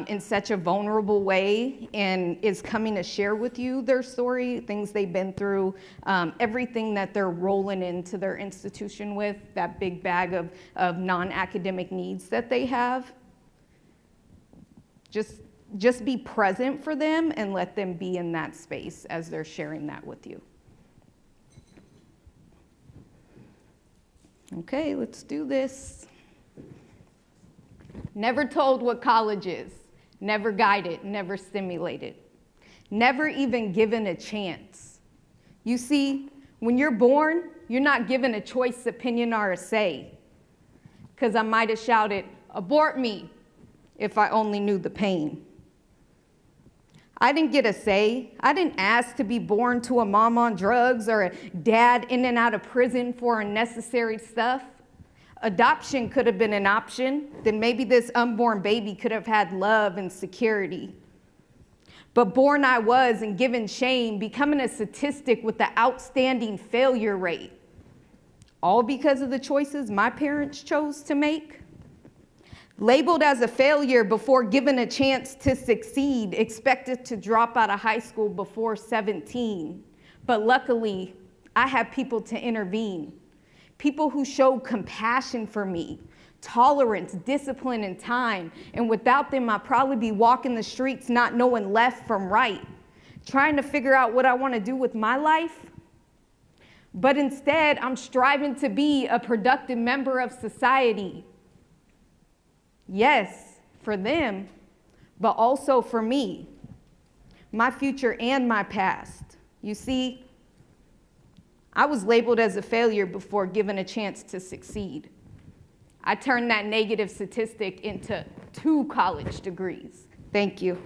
S7: in such a vulnerable way and is coming to share with you their story, things they've been through, everything that they're rolling into their institution with, that big bag of non-academic needs that they have. Just be present for them and let them be in that space as they're sharing that with you. Okay, let's do this. Never told what college is, never guided, never stimulated, never even given a chance. You see, when you're born, you're not given a choice, opinion, or a say. Because I might have shouted, "Abort me," if I only knew the pain. I didn't get a say. I didn't ask to be born to a mom on drugs or a dad in and out of prison for unnecessary stuff. Adoption could have been an option. Then maybe this unborn baby could have had love and security. But born I was and given shame, becoming a statistic with the outstanding failure rate. All because of the choices my parents chose to make. Labeled as a failure before given a chance to succeed, expected to drop out of high school before 17. But luckily, I had people to intervene. People who showed compassion for me, tolerance, discipline, and time. And without them, I'd probably be walking the streets not knowing left from right. trying to figure out what I want to do with my life, but instead I'm striving to be a productive member of society. Yes, for them, but also for me, my future and my past. You see, I was labeled as a failure before given a chance to succeed. I turned that negative statistic into 2 college degrees. Thank you.